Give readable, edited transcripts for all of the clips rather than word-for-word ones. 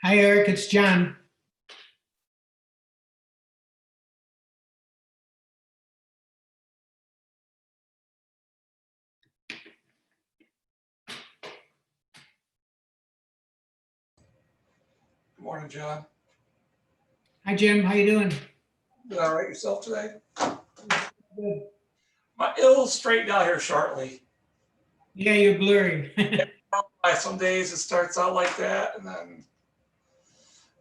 Hi, Eric. It's John. Good morning, John. Hi, Jim. How you doing? Did all right yourself today? Good. It'll straighten out here shortly. Yeah, you're blurry. Some days it starts out like that, and then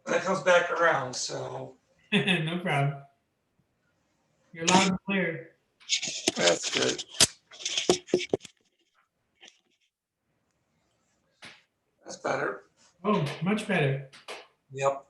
it comes back around. So No problem. You're loud and clear. that's good. That's better. Oh, much better. Yep.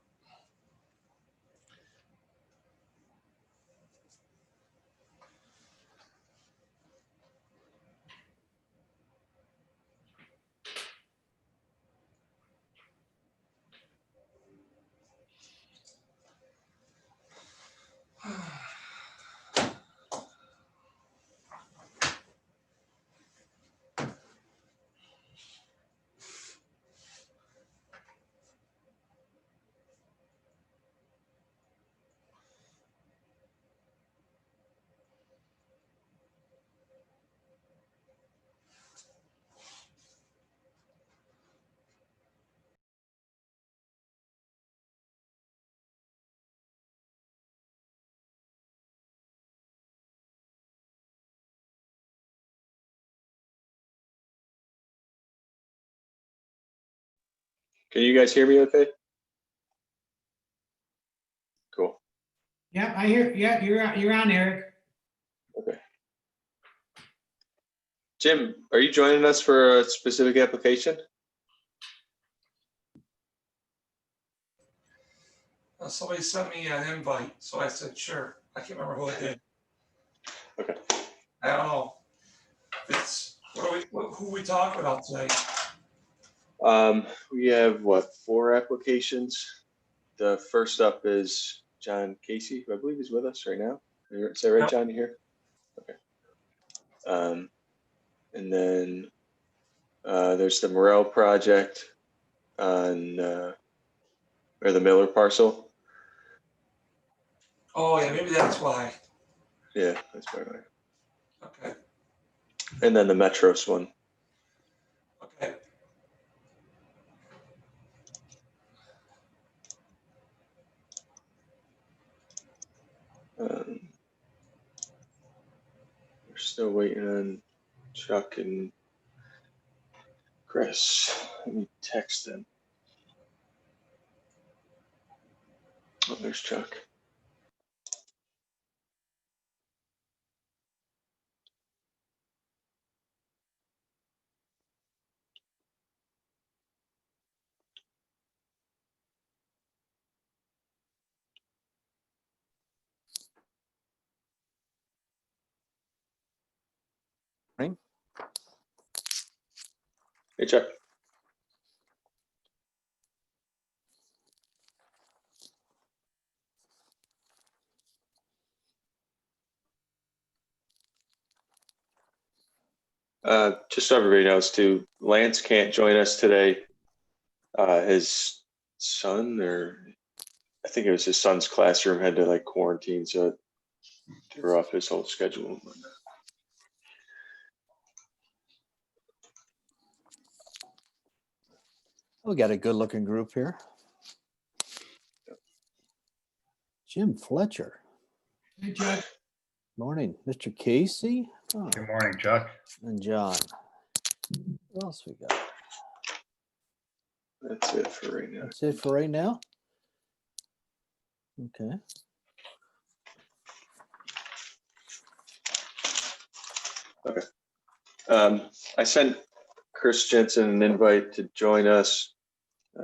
Can you guys hear me okay? Cool. Yeah, I hear. Yeah, you're on, Eric. Okay. Jim, are you joining us for a specific application? Somebody sent me an invite, so I said sure. I can't remember who it did. Okay. I don't know. Who are we talking about today? We have what, 4 applications. The first up is John Casey, who I believe is with us right now. Is that right, Yep. John? You here? Okay. And then there's the Morel project on or the Miller parcel. Oh yeah, maybe that's why. Yeah, that's probably right. Okay. And then the Metros one. Okay. We're still waiting on Chuck and Chris. Let me text them. Oh, there's Chuck. Morning. Hey, Chuck. Just so everybody knows too, Lance can't join us today. His son, or I think it was his son's classroom, had to like quarantine, so it threw off his whole schedule and whatnot. We got a good looking group here. Jim Fletcher. Hey, Chuck. Morning. Mr. Casey. Oh, Good morning, Chuck. and John. What else we got? That's it for right now. That's it for right now. Okay. Okay. I sent Chris Jensen an invite to join us,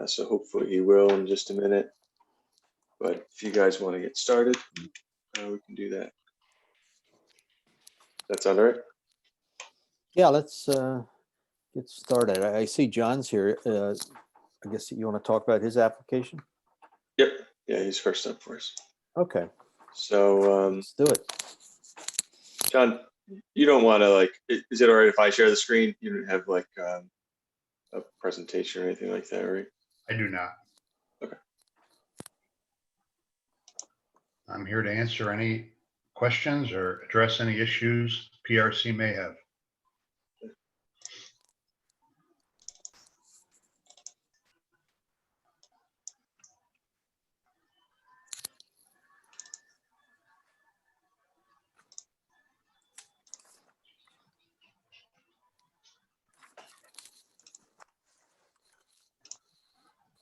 so hopefully he will in just a minute. But if you guys want to get started, we can do that. That sound all right? Yeah, let's get started. I see John's here. I guess you want to talk about his application? Yep. Yeah, he's first up for us. Okay, So, let's do it. John, you don't want to like, is it all right if I share the screen? You don't have like a presentation or anything like that, right? I do not. I'm here to answer any questions or address any issues PRC may have.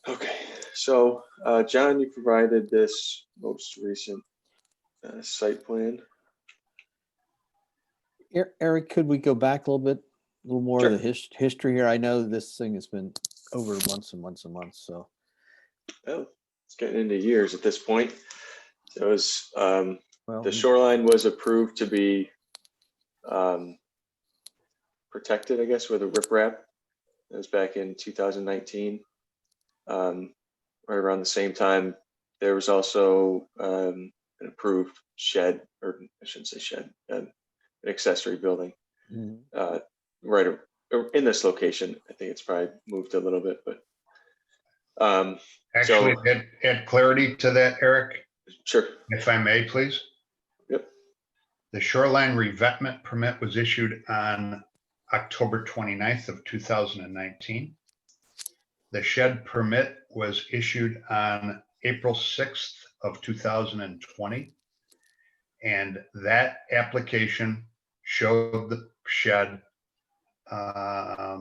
Okay, so John, you provided this most recent site plan. Eric, could we go back a little more Sure. of the history here? I know this thing has been over months and months and months, so. Oh, it's getting into years at this point. So it was, Well, the shoreline was approved to be protected, I guess, with a riprap. That was back in 2019. Right around the same time, there was also an approved shed, or I shouldn't say shed, an accessory building mhm. right in this location. I think it's probably moved a little bit, but Actually, so, add clarity to that, Eric, sure. if I may, please. Yep. The shoreline revetment permit was issued on October 29th of 2019. The shed permit was issued on April 6th of 2020. And that application showed the shed, I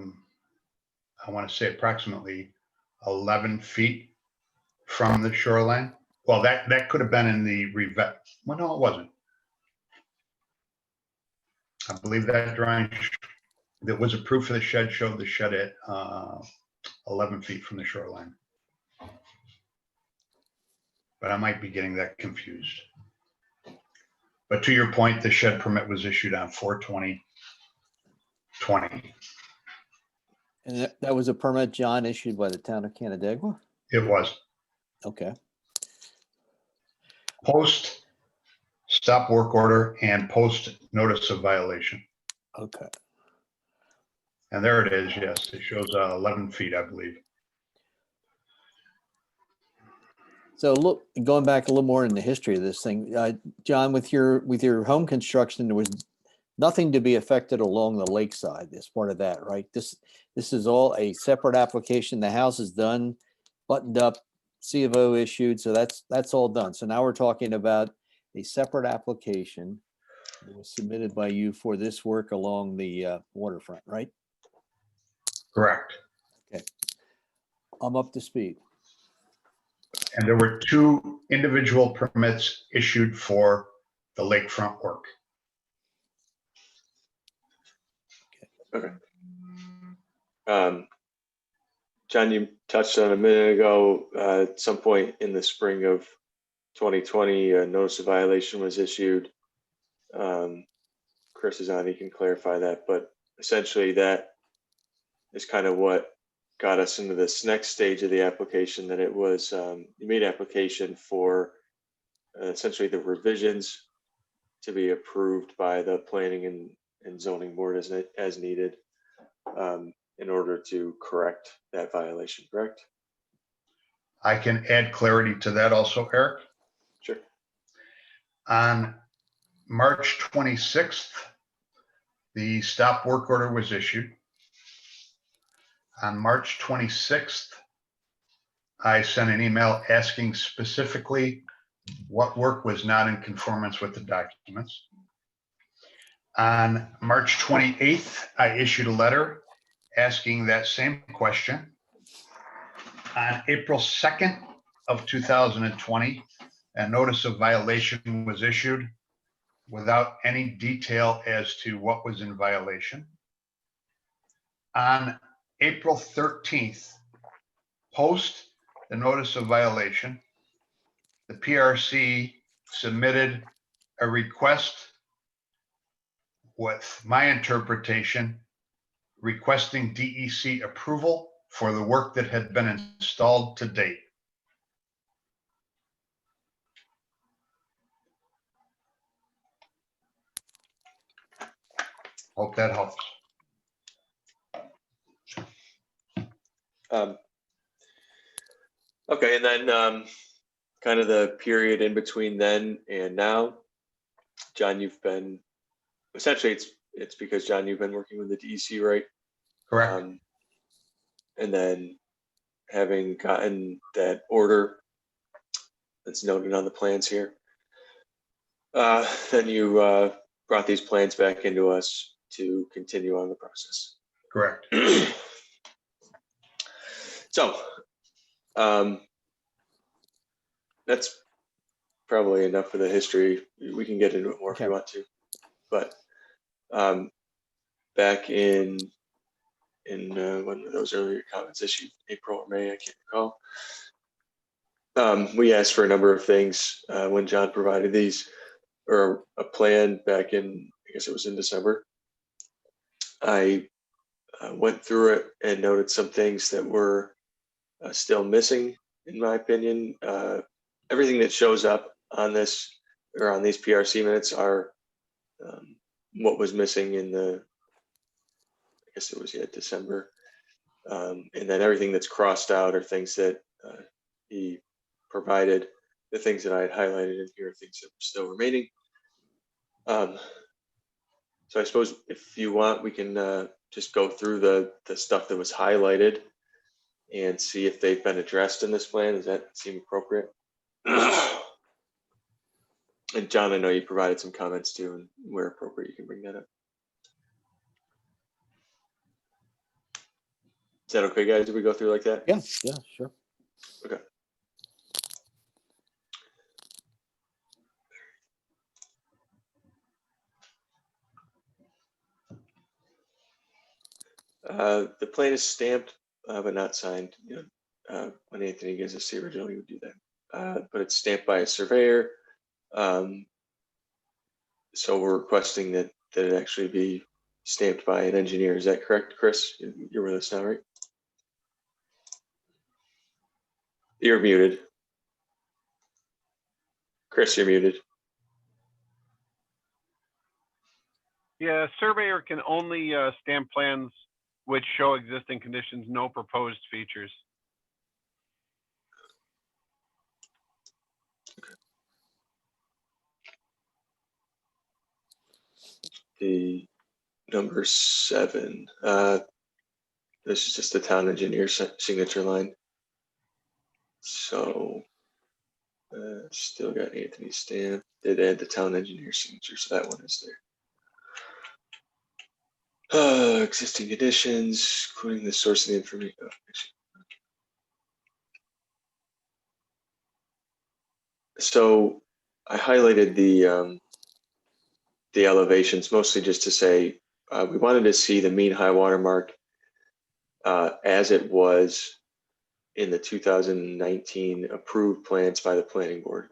want to say approximately 11 feet from the shoreline. Well, that could have been in the revet. Well, no, it wasn't. I believe that drawing that was approved for the shed showed the shed at 11 feet from the shoreline. But I might be getting that confused. But to your point, the shed permit was issued on 4/20/20. And that was a permit, John, issued by the town of Canandaigua? It was Okay. post stop work order and post notice of violation. Okay. And there it is. Yes, it shows 11 feet, I believe. So look, going back a little more in the history of this thing, John, with your home construction, there was nothing to be affected along the lakeside as part of that, right? This is all a separate application. The house is done, buttoned up, C of O issued, so that's all done. So now we're talking about a separate application that was submitted by you for this work along the waterfront, right? Correct. Okay, I'm up to speed. And there were 2 individual permits issued for the lakefront work. Okay. John, you touched on a minute ago, at some point in the spring of 2020, a notice of violation was issued. Chris is on, he can clarify that, but essentially that is kind of what got us into this next stage of the application, that it was, you made application for essentially the revisions to be approved by the planning and zoning board as needed, in order to correct that violation, correct? I can add clarity to that also, Eric. Sure. On March 26th, the stop work order was issued. On March 26th, I sent an email asking specifically what work was not in conformance with the documents. On March 28th, I issued a letter asking that same question. On April 2nd of 2020, a notice of violation was issued without any detail as to what was in violation. On April 13th, post the notice of violation, the PRC submitted a request with my interpretation requesting DEC approval for the work that had been installed to date. Hope that helps. Okay, and then kind of the period in between then and now, John, you've been, essentially it's because, John, you've been working with the DEC, right? Correct. And then having gotten that order that's noted on the plans here, then you brought these plans back into us to continue on the process. Correct. So that's probably enough for the history. We can get into it more if you want to, but back in when were those earlier comments issued? April or May, I can't recall. We asked for a number of things when John provided these, or a plan back in, I guess it was in December. I went through it and noted some things that were still missing, in my opinion. Everything that shows up on this, or on these PRC minutes, are what was missing in the, I guess it was, December. And then everything that's crossed out are things that he provided. The things that I had highlighted in here are things that were still remaining. So I suppose if you want, we can just go through the stuff that was highlighted and see if they've been addressed in this plan. Does that seem appropriate? And John, I know you provided some comments too, and where appropriate, you can bring that up. Is that okay, guys? Did we go through like that? Yeah, sure. Okay. The plan is stamped, but not signed. When Anthony gives us the original, he would do that. But it's stamped by a surveyor. So we're requesting that it actually be stamped by an engineer. Is that correct, Chris? You're with us now, right? You're muted. Chris, you're muted. Yeah, surveyor can only stamp plans which show existing conditions, no proposed features. The number 7. This is just the town engineer signature line. So still got Anthony's stamp. Did add the town engineer signature, so that one is there. Existing conditions, including the source of the information. So I highlighted the elevations mostly just to say we wanted to see the mean high water mark as it was in the 2019 approved plans by the planning board.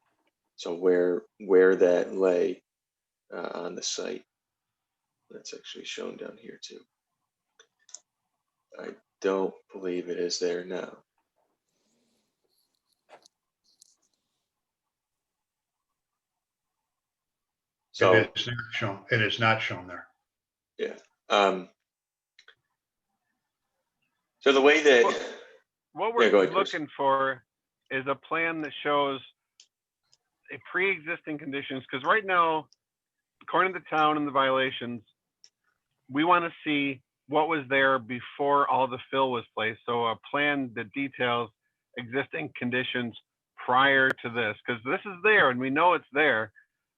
So where that lay on the site. That's actually shown down here too. I don't believe it is there now. So It is not shown. It is not shown there. Yeah. So the way that what we're go ahead, Chris. looking for is a plan that shows a pre-existing conditions, because right now, according to the town and the violations, we want to see what was there before all the fill was placed. So a plan that details existing conditions prior to this, because this is there and we know it's there.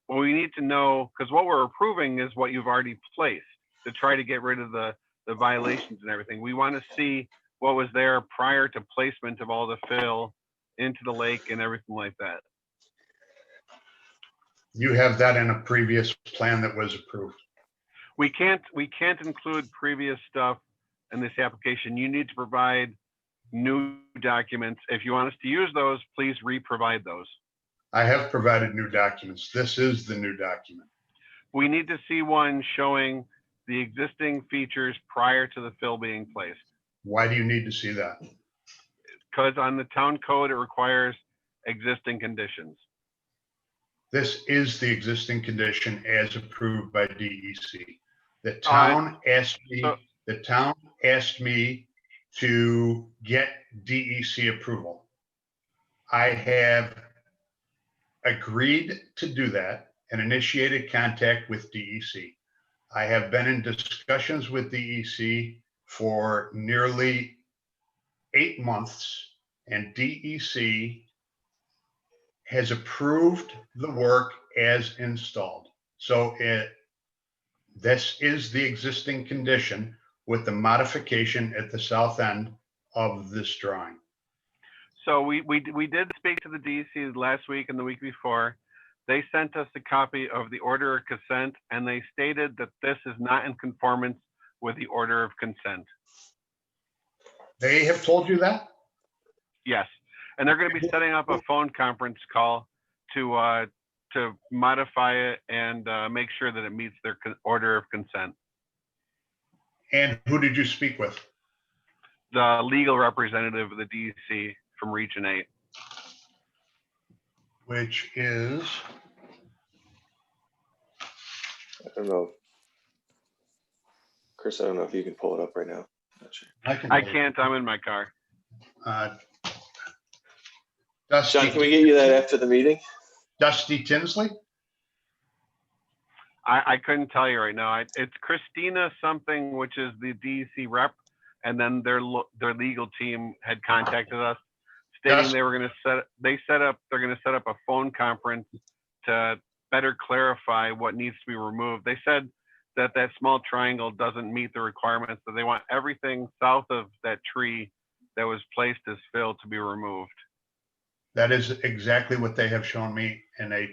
Well, we need to know, because what we're approving is what you've already placed to try to get rid of the violations and everything. We want to see what was there prior to placement of all the fill into the lake and everything like that. You have that in a previous plan that was approved. We can't include previous stuff in this application. You need to provide new documents. If you want us to use those, please re-provide those. I have provided new documents. This is the new document. We need to see one showing the existing features prior to the fill being placed. Why do you need to see that? Because on the town code, it requires existing conditions. This is the existing condition as approved by DEC. The town asked me to get DEC approval. I have agreed to do that and initiated contact with DEC. I have been in discussions with DEC for nearly 8 months, and DEC has approved the work as installed. So this is the existing condition with the modification at the south end of this drawing. So we did speak to the DEC last week and the week before. They sent us a copy of the order of consent, and they stated that this is not in conformance with the order of consent. They have told you that? Yes, and they're going to be setting up a phone conference call to modify it and make sure that it meets their order of consent. And who did you speak with? The legal representative of the DEC from Region 8. Which is, I don't know. Chris, I don't know if you can pull it up right now. Not sure. I can't, I'm in my car. Dusty, John, can we get you that after the meeting? Dusty Tinsley? I couldn't tell you right now. It's Christina something, which is the DEC rep, and then their legal team had contacted us stating Yes. they were going to they're going to set up a phone conference to better clarify what needs to be removed. They said that small triangle doesn't meet the requirements, that they want everything south of that tree that was placed as fill to be removed. That is exactly what they have shown me, and I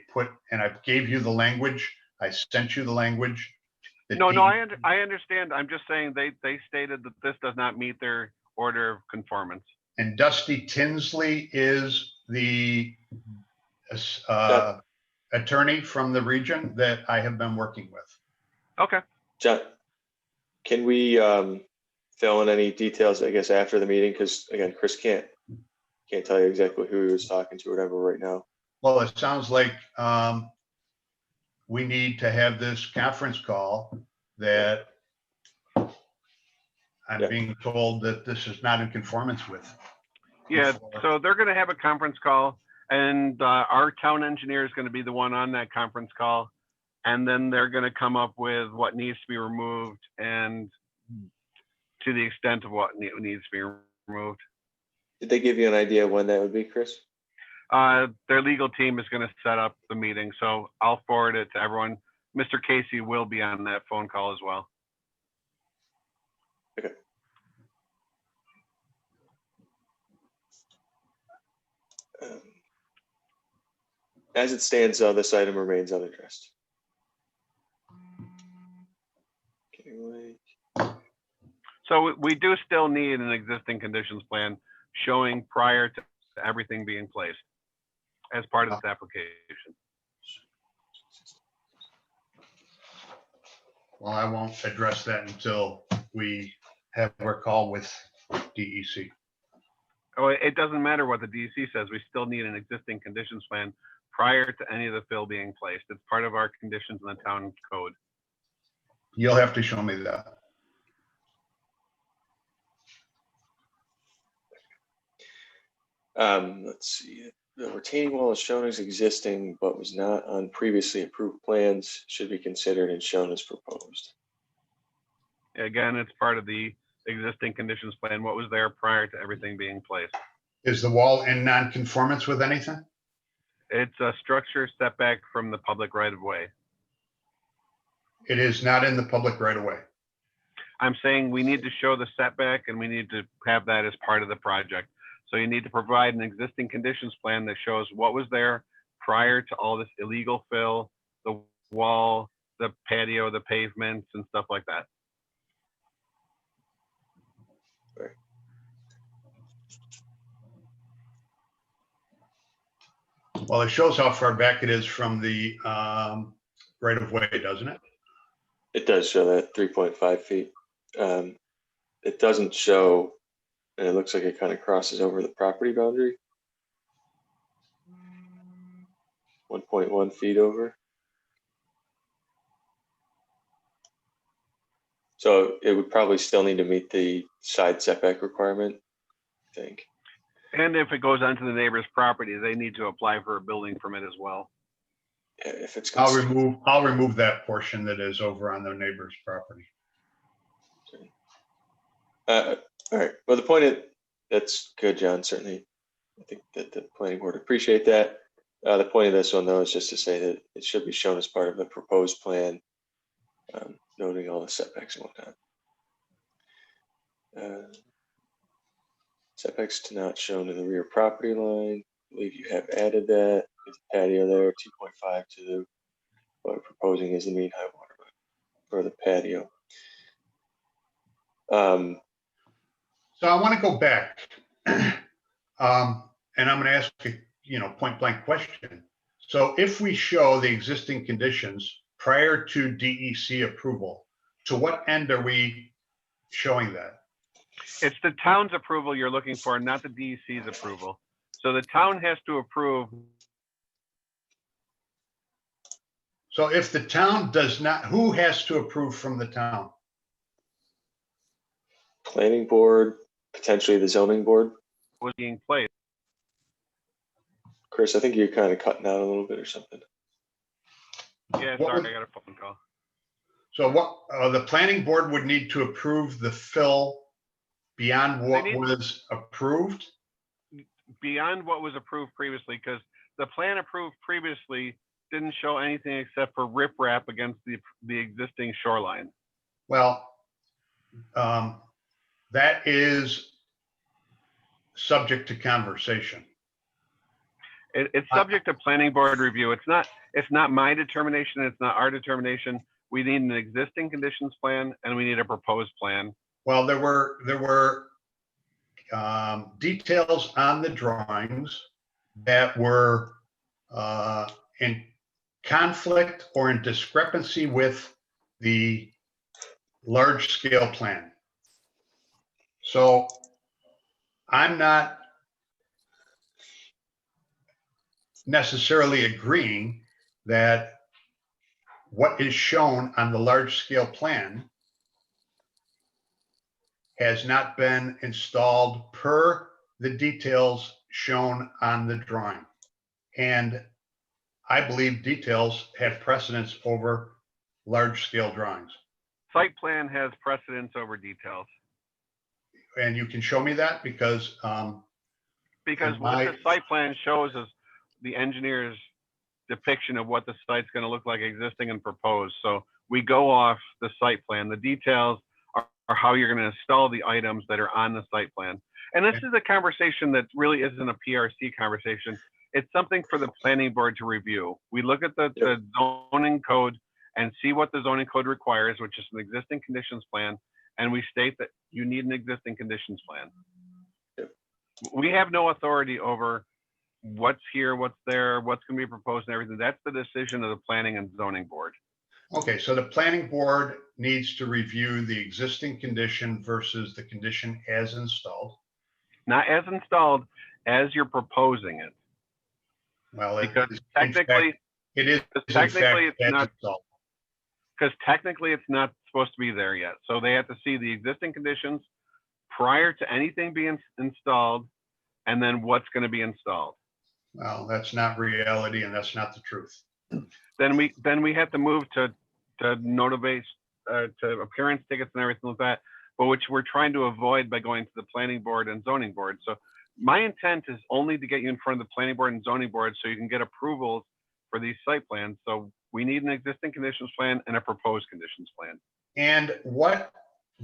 gave you the language. I sent you the language. No, I understand. I'm just saying they stated that this does not meet their order of conformance. And Dusty Tinsley is the attorney from the region that I have been working with. Okay. John, can we fill in any details, I guess, after the meeting? Because again, Chris can't tell you exactly who he was talking to or whatever right now. Well, it sounds like we need to have this conference call that I'm being told that this is not in conformance with. Yeah, Before. so they're going to have a conference call, and our town engineer is going to be the one on that conference call, and then they're going to come up with what needs to be removed and to the extent of what needs to be removed. Did they give you an idea when that would be, Chris? Their legal team is going to set up the meeting, so I'll forward it to everyone. Mr. Casey will be on that phone call as well. Okay. As it stands, this item remains unaddressed. Okay, wait. So we do still need an existing conditions plan showing prior to everything being placed as part of this application. Well, I won't address that until we have our call with DEC. Oh, it doesn't matter what the DEC says. We still need an existing conditions plan prior to any of the fill being placed. It's part of our conditions in the town code. You'll have to show me that. Let's see. The retaining wall is shown as existing, but was not on previously approved plans. Should be considered and shown as proposed. Again, it's part of the existing conditions plan, what was there prior to everything being placed. Is the wall in non-conformance with anything? It's a structure setback from the public right of way. It is not in the public right of way. I'm saying we need to show the setback and we need to have that as part of the project. So you need to provide an existing conditions plan that shows what was there prior to all this illegal fill, the wall, the patio, the pavements and stuff like that. Well, it shows how far back it is from the right of way, doesn't it? It does show that 3.5 feet. It doesn't show, and it looks like it kind of crosses over the property boundary. 1.1 feet over. So it would probably still need to meet the side setback requirement, I think. And if it goes onto the neighbor's property, they need to apply for a building permit as well. If it's I'll remove that portion that is over on the neighbor's property. all right. Well, the point of that's good, John. Certainly, I think that the planning board appreciate that. The point of this one, though, is just to say that it should be shown as part of the proposed plan, noting all the setbacks and whatnot. Setbacks to not shown in the rear property line. I believe you have added that with the patio there, 2.5 to the what we're proposing is the mean high water line for the patio. So I want to go back, and I'm going to ask a point blank question. So if we show the existing conditions prior to DEC approval, to what end are we showing that? It's the town's approval you're looking for, not the DEC's approval. So the town has to approve. So if the town does not, who has to approve from the town? Planning board, potentially the zoning board. Was being placed. Chris, I think you're kind of cutting out a little bit or something. Yeah, What sorry, would- I got a phone call. So what, the planning board would need to approve the fill beyond what need- was approved? Beyond what was approved previously, because the plan approved previously didn't show anything except for riprap against the existing shoreline. Well, that is subject to conversation. It's subject to planning board review. It's not my determination. It's not our determination. We need an existing conditions plan and we need a proposed plan. Well, there were details on the drawings that were in conflict or in discrepancy with the large scale plan. So I'm not necessarily agreeing that what is shown on the large scale plan has not been installed per the details shown on the drawing. And I believe details have precedence over large scale drawings. Site plan has precedence over details. And you can show me that because Because what the site plan shows is the engineer's depiction of what the site's going to look like existing and proposed. So we go off the site plan. The details are how you're going to install the items that are on the site plan. And this is a conversation that really isn't a PRC conversation. It's something for the planning board to review. We look at the zoning code and see what the zoning code requires, which is an existing conditions plan. And we state that you need an existing conditions plan. We have no authority over what's here, what's there, what's going to be proposed and everything. That's the decision of the planning and zoning board. Okay, so the planning board needs to review the existing condition versus the condition as installed. Not as installed, as you're proposing it. Well, Because it is technically it's not, installed. because technically it's not supposed to be there yet. So they have to see the existing conditions prior to anything being installed, and then what's going to be installed. Well, that's not reality and that's not the truth. Then we have to move to notice to appearance tickets and everything like that, but which we're trying to avoid by going to the planning board and zoning board. So my intent is only to get you in front of the planning board and zoning board so you can get approvals for these site plans. So we need an existing conditions plan and a proposed conditions plan. And what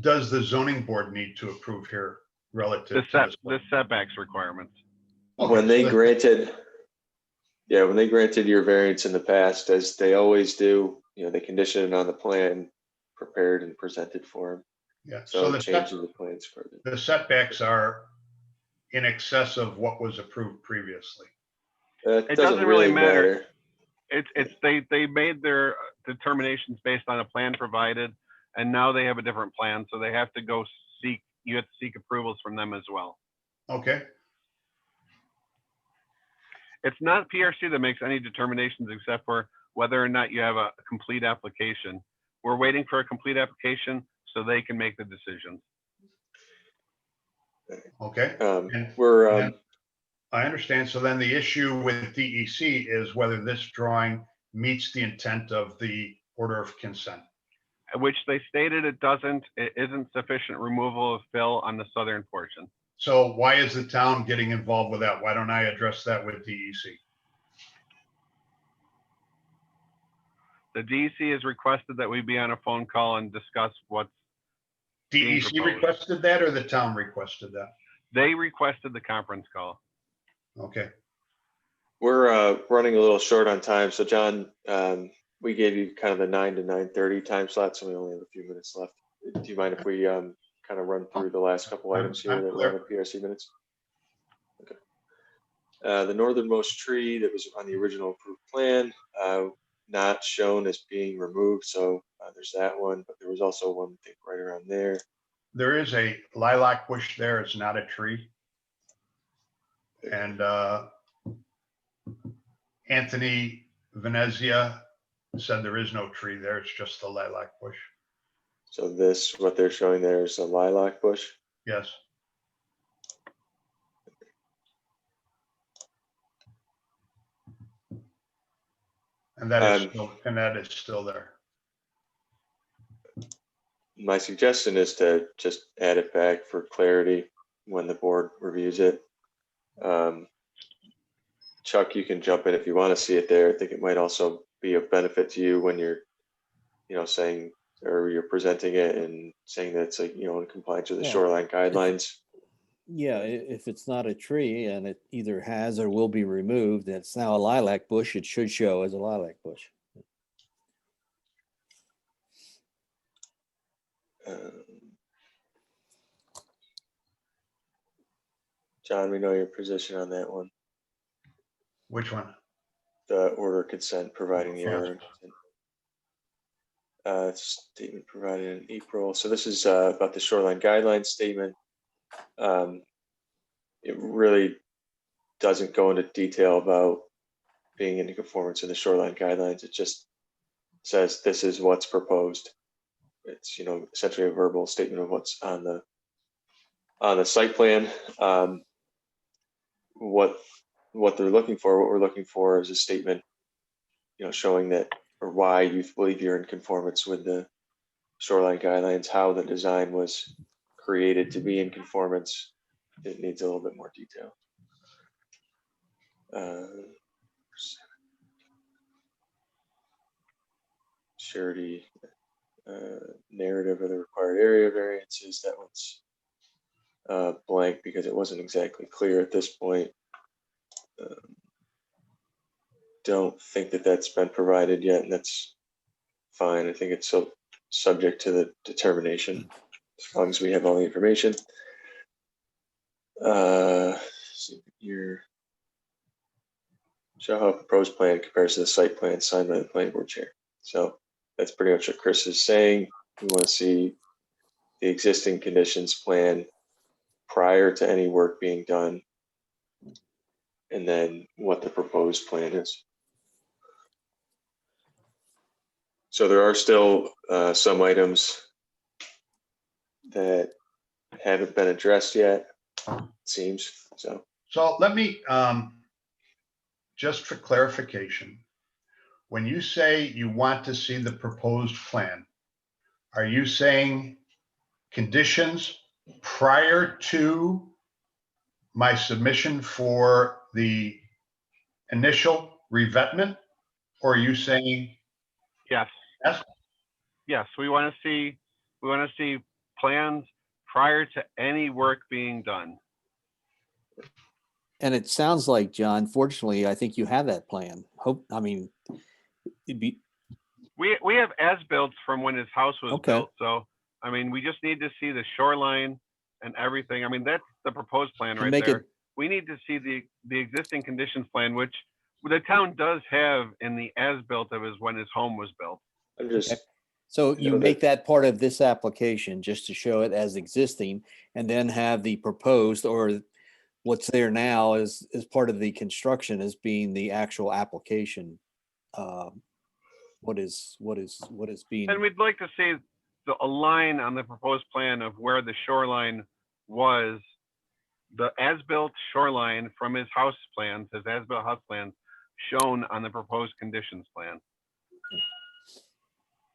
does the zoning board need to approve here relative to this? The setbacks requirements. Okay, When they so granted your variance in the past, as they always do, they condition it on the plan prepared and presented for them. yeah, So so changing the plans further. the setbacks are in excess of what was approved previously. It doesn't really matter. matter. They made their determinations based on a plan provided, and now they have a different plan, so they have to go seek. You have to seek approvals from them as well. Okay, It's not PRC that makes any determinations except for whether or not you have a complete application. We're waiting for a complete application so they can make the decisions. okay. And- We're and I understand. So then the issue with DEC is whether this drawing meets the intent of the order of consent. Which they stated it doesn't, it isn't sufficient removal of fill on the southern portion. So why is the town getting involved with that? Why don't I address that with DEC? The DEC has requested that we be on a phone call and discuss what's being DEC proposed. requested that or the town requested that? They requested the conference call. Okay. We're running a little short on time. So John, we gave you kind of the 9 to 9:30 time slot, so we only have a few minutes left. Do you mind if we kind of run through the last couple items here I'm that clear. are on the PRC minutes? Okay. The northernmost tree that was on the original approved plan, not shown as being removed. So there's that one, but there was also one, I think, right around there. There is a lilac bush there. It's not a tree. And Anthony Venezia said there is no tree there. It's just the lilac bush. So this, what they're showing there is a lilac bush. Yes. And that is still there. My suggestion is to just add it back for clarity when the board reviews it. Chuck, you can jump in if you want to see it there. I think it might also be of benefit to you when you're, saying, or you're presenting it and saying that it's like, in compliance with the Yeah. shoreline guidelines. Yeah, if it's not a tree and it either has or will be removed, and it's now a lilac bush, it should show as a lilac bush. John, we know your position on that one. Which one? The order of consent providing the Yes. order of consent. Statement provided in April. So this is about the shoreline guidelines statement. It really doesn't go into detail about being in conformance with the shoreline guidelines. It just says this is what's proposed. It's essentially a verbal statement of what's on the site plan. What they're looking for, what we're looking for is a statement, showing that or why you believe you're in conformance with the shoreline guidelines, how the design was created to be in conformance. It needs a little bit more detail. Surety, narrative of the required area variances. That one's blank because it wasn't exactly clear at this point. Don't think that that's been provided yet, and that's fine. I think it's so subject to the determination as long as we have all the information. Your show how a proposed plan compares to the site plan signed by the planning board chair. So that's pretty much what Chris is saying. We want to see the existing conditions plan prior to any work being done, and then what the proposed plan is. So there are still some items that haven't been addressed yet, it seems. So let me, just for clarification, when you say you want to see the proposed plan, are you saying conditions prior to my submission for the initial revetment? Or are you saying? Yes. Yes. Yes, we want to see plans prior to any work being done. And it sounds like, John, fortunately, I think you have that plan. It'd be, We have as-built from when his house was Okay. built. So, we just need to see the shoreline and everything. That's the proposed plan To right make there. it- We need to see the existing conditions plan, which the town does have in the as-built of when his home was built. I'm just, so You you know, make that part of this application just to show it as existing, and then have the proposed or what's there now as part of the construction as being the actual application. What is being, And we'd like to see a line on the proposed plan of where the shoreline was the as-built shoreline from his house plans, his as-built house plans shown on the proposed conditions plan.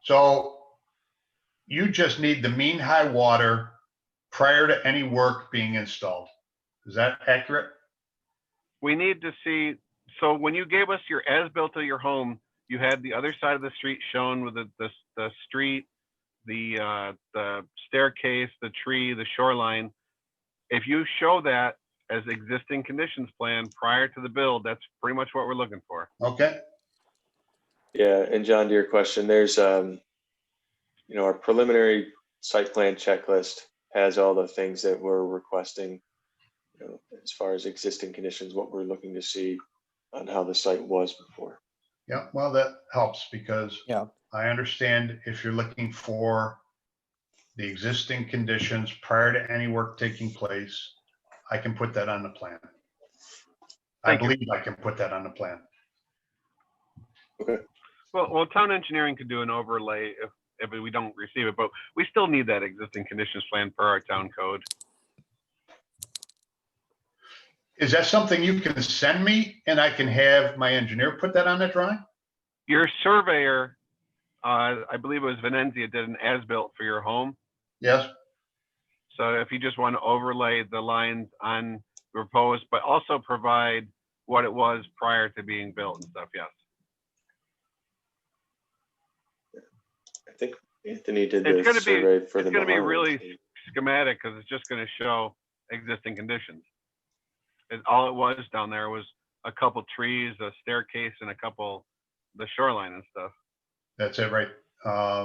So you just need the mean high water prior to any work being installed. Is that accurate? We need to see, so when you gave us your as-built of your home, you had the other side of the street shown with the street, the staircase, the tree, the shoreline. If you show that as existing conditions plan prior to the build, that's pretty much what we're looking for. Okay, Yeah, and John, to your question, there's, our preliminary site plan checklist has all the things that we're requesting, as far as existing conditions, what we're looking to see on how the site was before. yeah, well, that helps because Yeah. I understand if you're looking for the existing conditions prior to any work taking place, I can put that on the plan. I Thank you. believe I can put that on the plan. Well, town engineering could do an overlay if we don't receive it, but we still need that existing conditions plan per our town code. Is that something you can send me and I can have my engineer put that on the drawing? Your surveyor, I believe it was Venenzia, did an as-built for your home. Yes, So if you just want to overlay the lines on proposed, but also provide what it was prior to being built and stuff, yes. I think Anthony did It's the gonna be- survey for the. It's gonna be Maharan really team. schematic because it's just going to show existing conditions. All it was down there was a couple trees, a staircase, and the shoreline and stuff. that's it, right?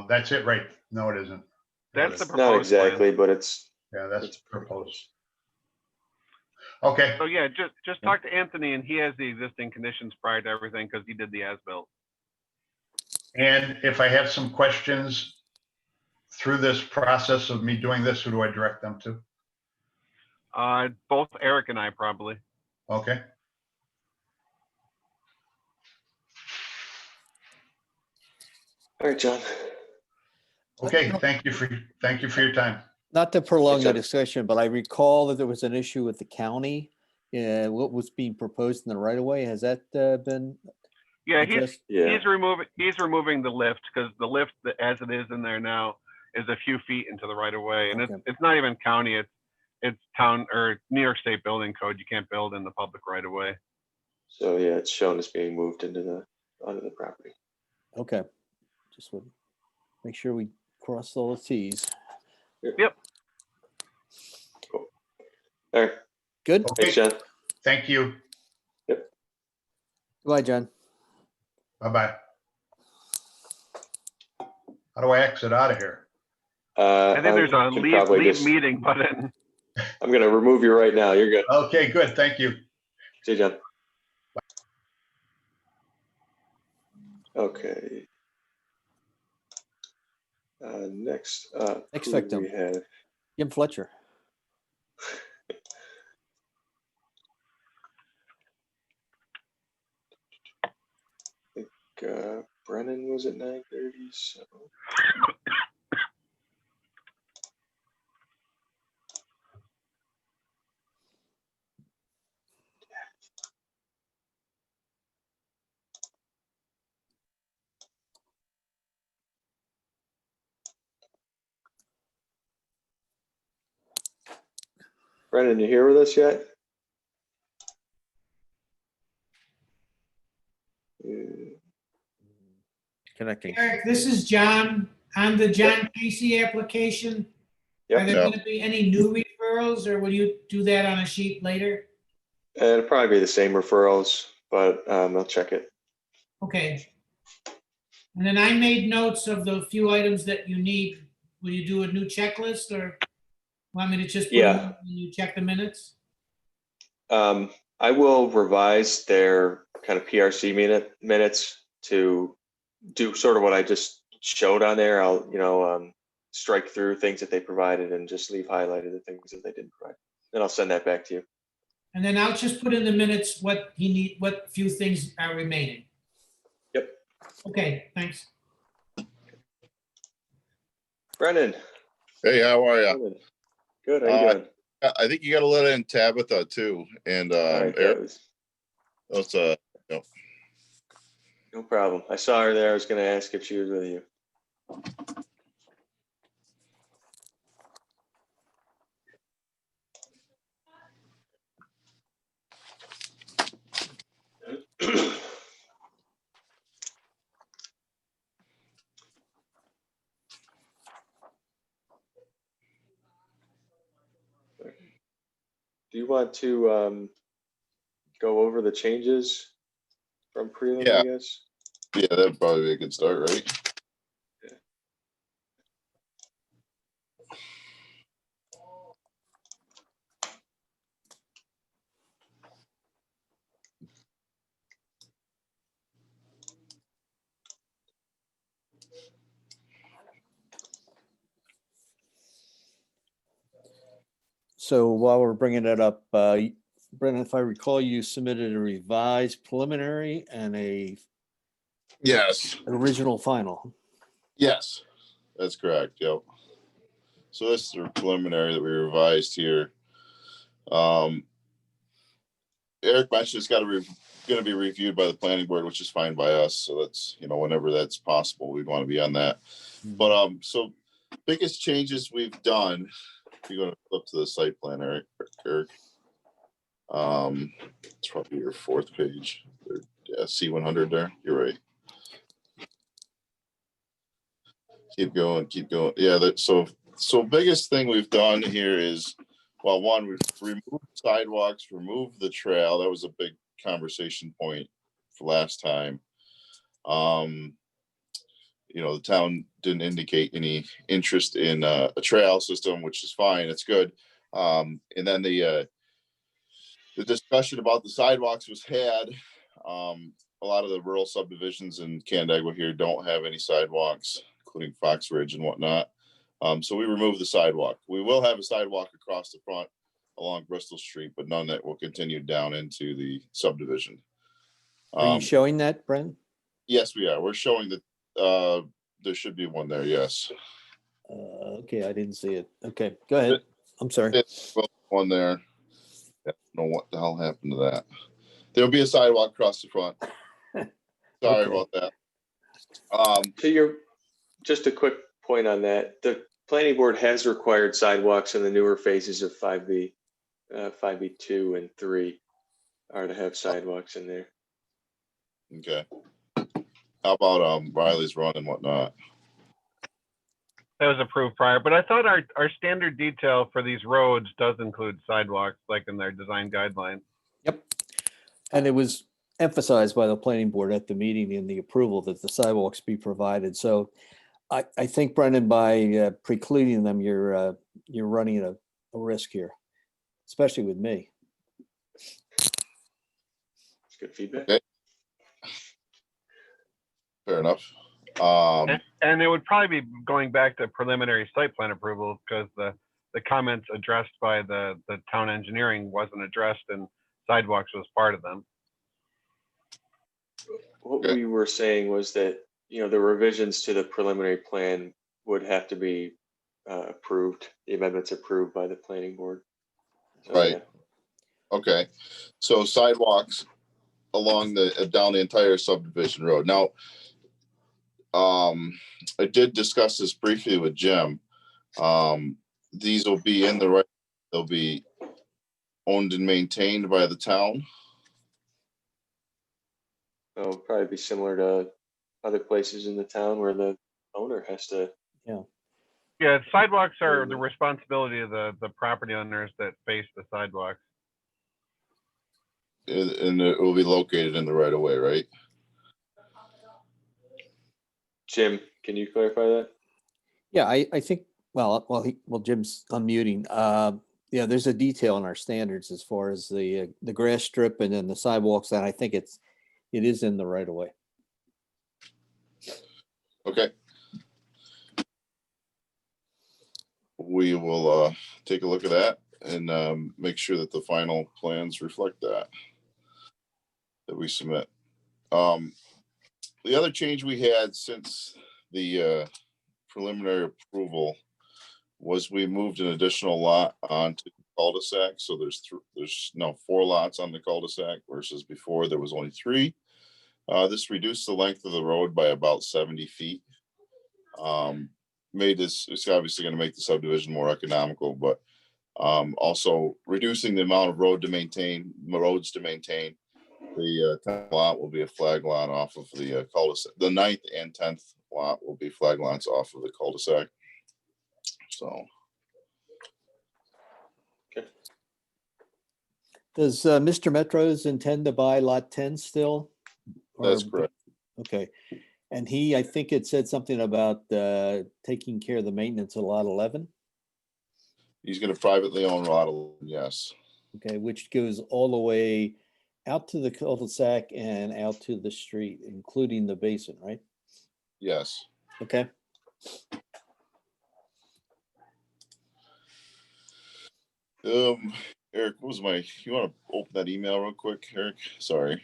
That's it, right? No, it isn't. That's the Not proposed plan. exactly, but it's, Yeah, that's proposed. Okay, So yeah, just talk to Anthony and he has the existing conditions prior to everything because he did the as-built. and if I have some questions through this process of me doing this, who do I direct them to? Both Eric and I probably. Okay, all right, John. okay, thank you for your time. Not to prolong the Chuck. discussion, but I recall that there was an issue with the county. What was being proposed in the right of way? Has that been Yeah, addressed? Yeah, he's removing the lift because the lift as it is in there now is a few feet into the right of way, and Okay. it's not even county, it's town or New York State building code. You can't build in the public right of way. so yeah, it's shown as being moved onto the property. Okay. Just would make sure we cross all the T's. Yep. All right, Good. thanks, John. Thank you. Goodbye, John. Bye-bye. How do I exit out of here? I think there's a can leave probably just- meeting button. I'm gonna remove you right now. You're good. Okay, good, thank you. See you, John. Okay. Next up. Next who do victim. We have Jim Fletcher. Brennan was at 9:30, so. Brennan, you here with us yet? Connecting. Eric, this is John. On the John Casey application, are Yep. there going to be any new referrals or will you do that on a sheet later? It'll probably be the same referrals, but I'll check it. Okay. And then I made notes of the few items that you need. Will you do a new checklist or want me to just put them Yeah. in when you check the minutes? I will revise their kind of PRC minutes to do sort of what I just showed on there. I'll, strike through things that they provided and just leave highlighted the things that they didn't provide. Then I'll send that back to you. And then I'll just put in the minutes what few things are remaining. Yep. Okay, thanks. Brennan. Hey, how are you? Good. How you doing? I think you got to let in Tabitha too, and All right, Eric. that was Those, no problem. I saw her there. I was going to ask if she was with you. Do you want to go over the changes from prelim, Yeah. I guess? yeah, that'd probably be a good start, right? So while we're bringing that up, Brendan, if I recall, you submitted a revised preliminary and an Yes. original final. Yes, that's correct. Yep. So this is the preliminary that we revised here. Eric mentioned it's going to be reviewed by the planning board, which is fine by us. So that's, whenever that's possible, we'd want to be on that. But so biggest changes we've done. If you're going to flip to the site plan, Eric. It's probably your fourth page. Yeah, C100 there. You're right. Keep going. Yeah, so biggest thing we've done here is, well, one, we've removed sidewalks, removed the trail. That was a big conversation point for last time. The town didn't indicate any interest in a trail system, which is fine. It's good. And then the discussion about the sidewalks was had. A lot of the rural subdivisions in Canandaigua here don't have any sidewalks, including Fox Ridge and whatnot. So we removed the sidewalk. We will have a sidewalk across the front along Bristol Street, but none that will continue down into the subdivision. Are you showing that, Brendan? Yes, we are. We're showing that there should be one there. Yes. Okay, I didn't see it. Okay, go ahead. I'm sorry. One there. I don't know what the hell happened to that. There'll be a sidewalk across the front. Sorry about that. So just a quick point on that. The planning board has required sidewalks in the newer phases of 5B, 5B2 and 3 are to have sidewalks in there. Okay. How about Riley's Run and whatnot? That was approved prior, but I thought our standard detail for these roads does include sidewalks, like in their design guidelines. Yep. And it was emphasized by the planning board at the meeting in the approval that the sidewalks be provided. So I think, Brendan, by precluding them, you're running a risk here, especially with me. It's good feedback. Okay. Fair enough. And it would probably be going back to preliminary site plan approval, because the comments addressed by the town engineering wasn't addressed, and sidewalks was part of them. What we were saying was that, the revisions to the preliminary plan would have to be approved, the amendments approved by the planning board. So, Right. yeah. Okay. So sidewalks along down the entire subdivision road. Now, I did discuss this briefly with Jim. These will be in the right, they'll be owned and maintained by the town. It'll probably be similar to other places in the town where the owner has to. Yeah, sidewalks are the responsibility of the property owners that face the sidewalks. And it will be located in the right of way, right? Jim, can you clarify that? Yeah, I think, well, Jim's unmuting. Yeah, there's a detail in our standards as far as the grass strip and then the sidewalks, and I think it is in the right of way. Okay. We will take a look at that and make sure that the final plans reflect that we submit. The other change we had since the preliminary approval was we moved an additional lot onto cul-de-sac. So there's now 4 lots on the cul-de-sac versus before there was only 3. This reduced the length of the road by about 70 feet. It's obviously going to make the subdivision more economical, but also reducing the amount of roads to maintain. The 10th lot will be a flag lot off of the cul-de-sac. The 9th and 10th lot will be flag lots off of the cul-de-sac. So. Does Mr. Metros intend to buy lot 10 still? That's Or- correct. Okay. And I think it said something about taking care of the maintenance of lot 11, He's going to privately own lot 11, yes. okay, which goes all the way out to the cul-de-sac and out to the street, including the basin, right? Yes. Okay. Eric, you want to open that email real quick, Eric? Sorry.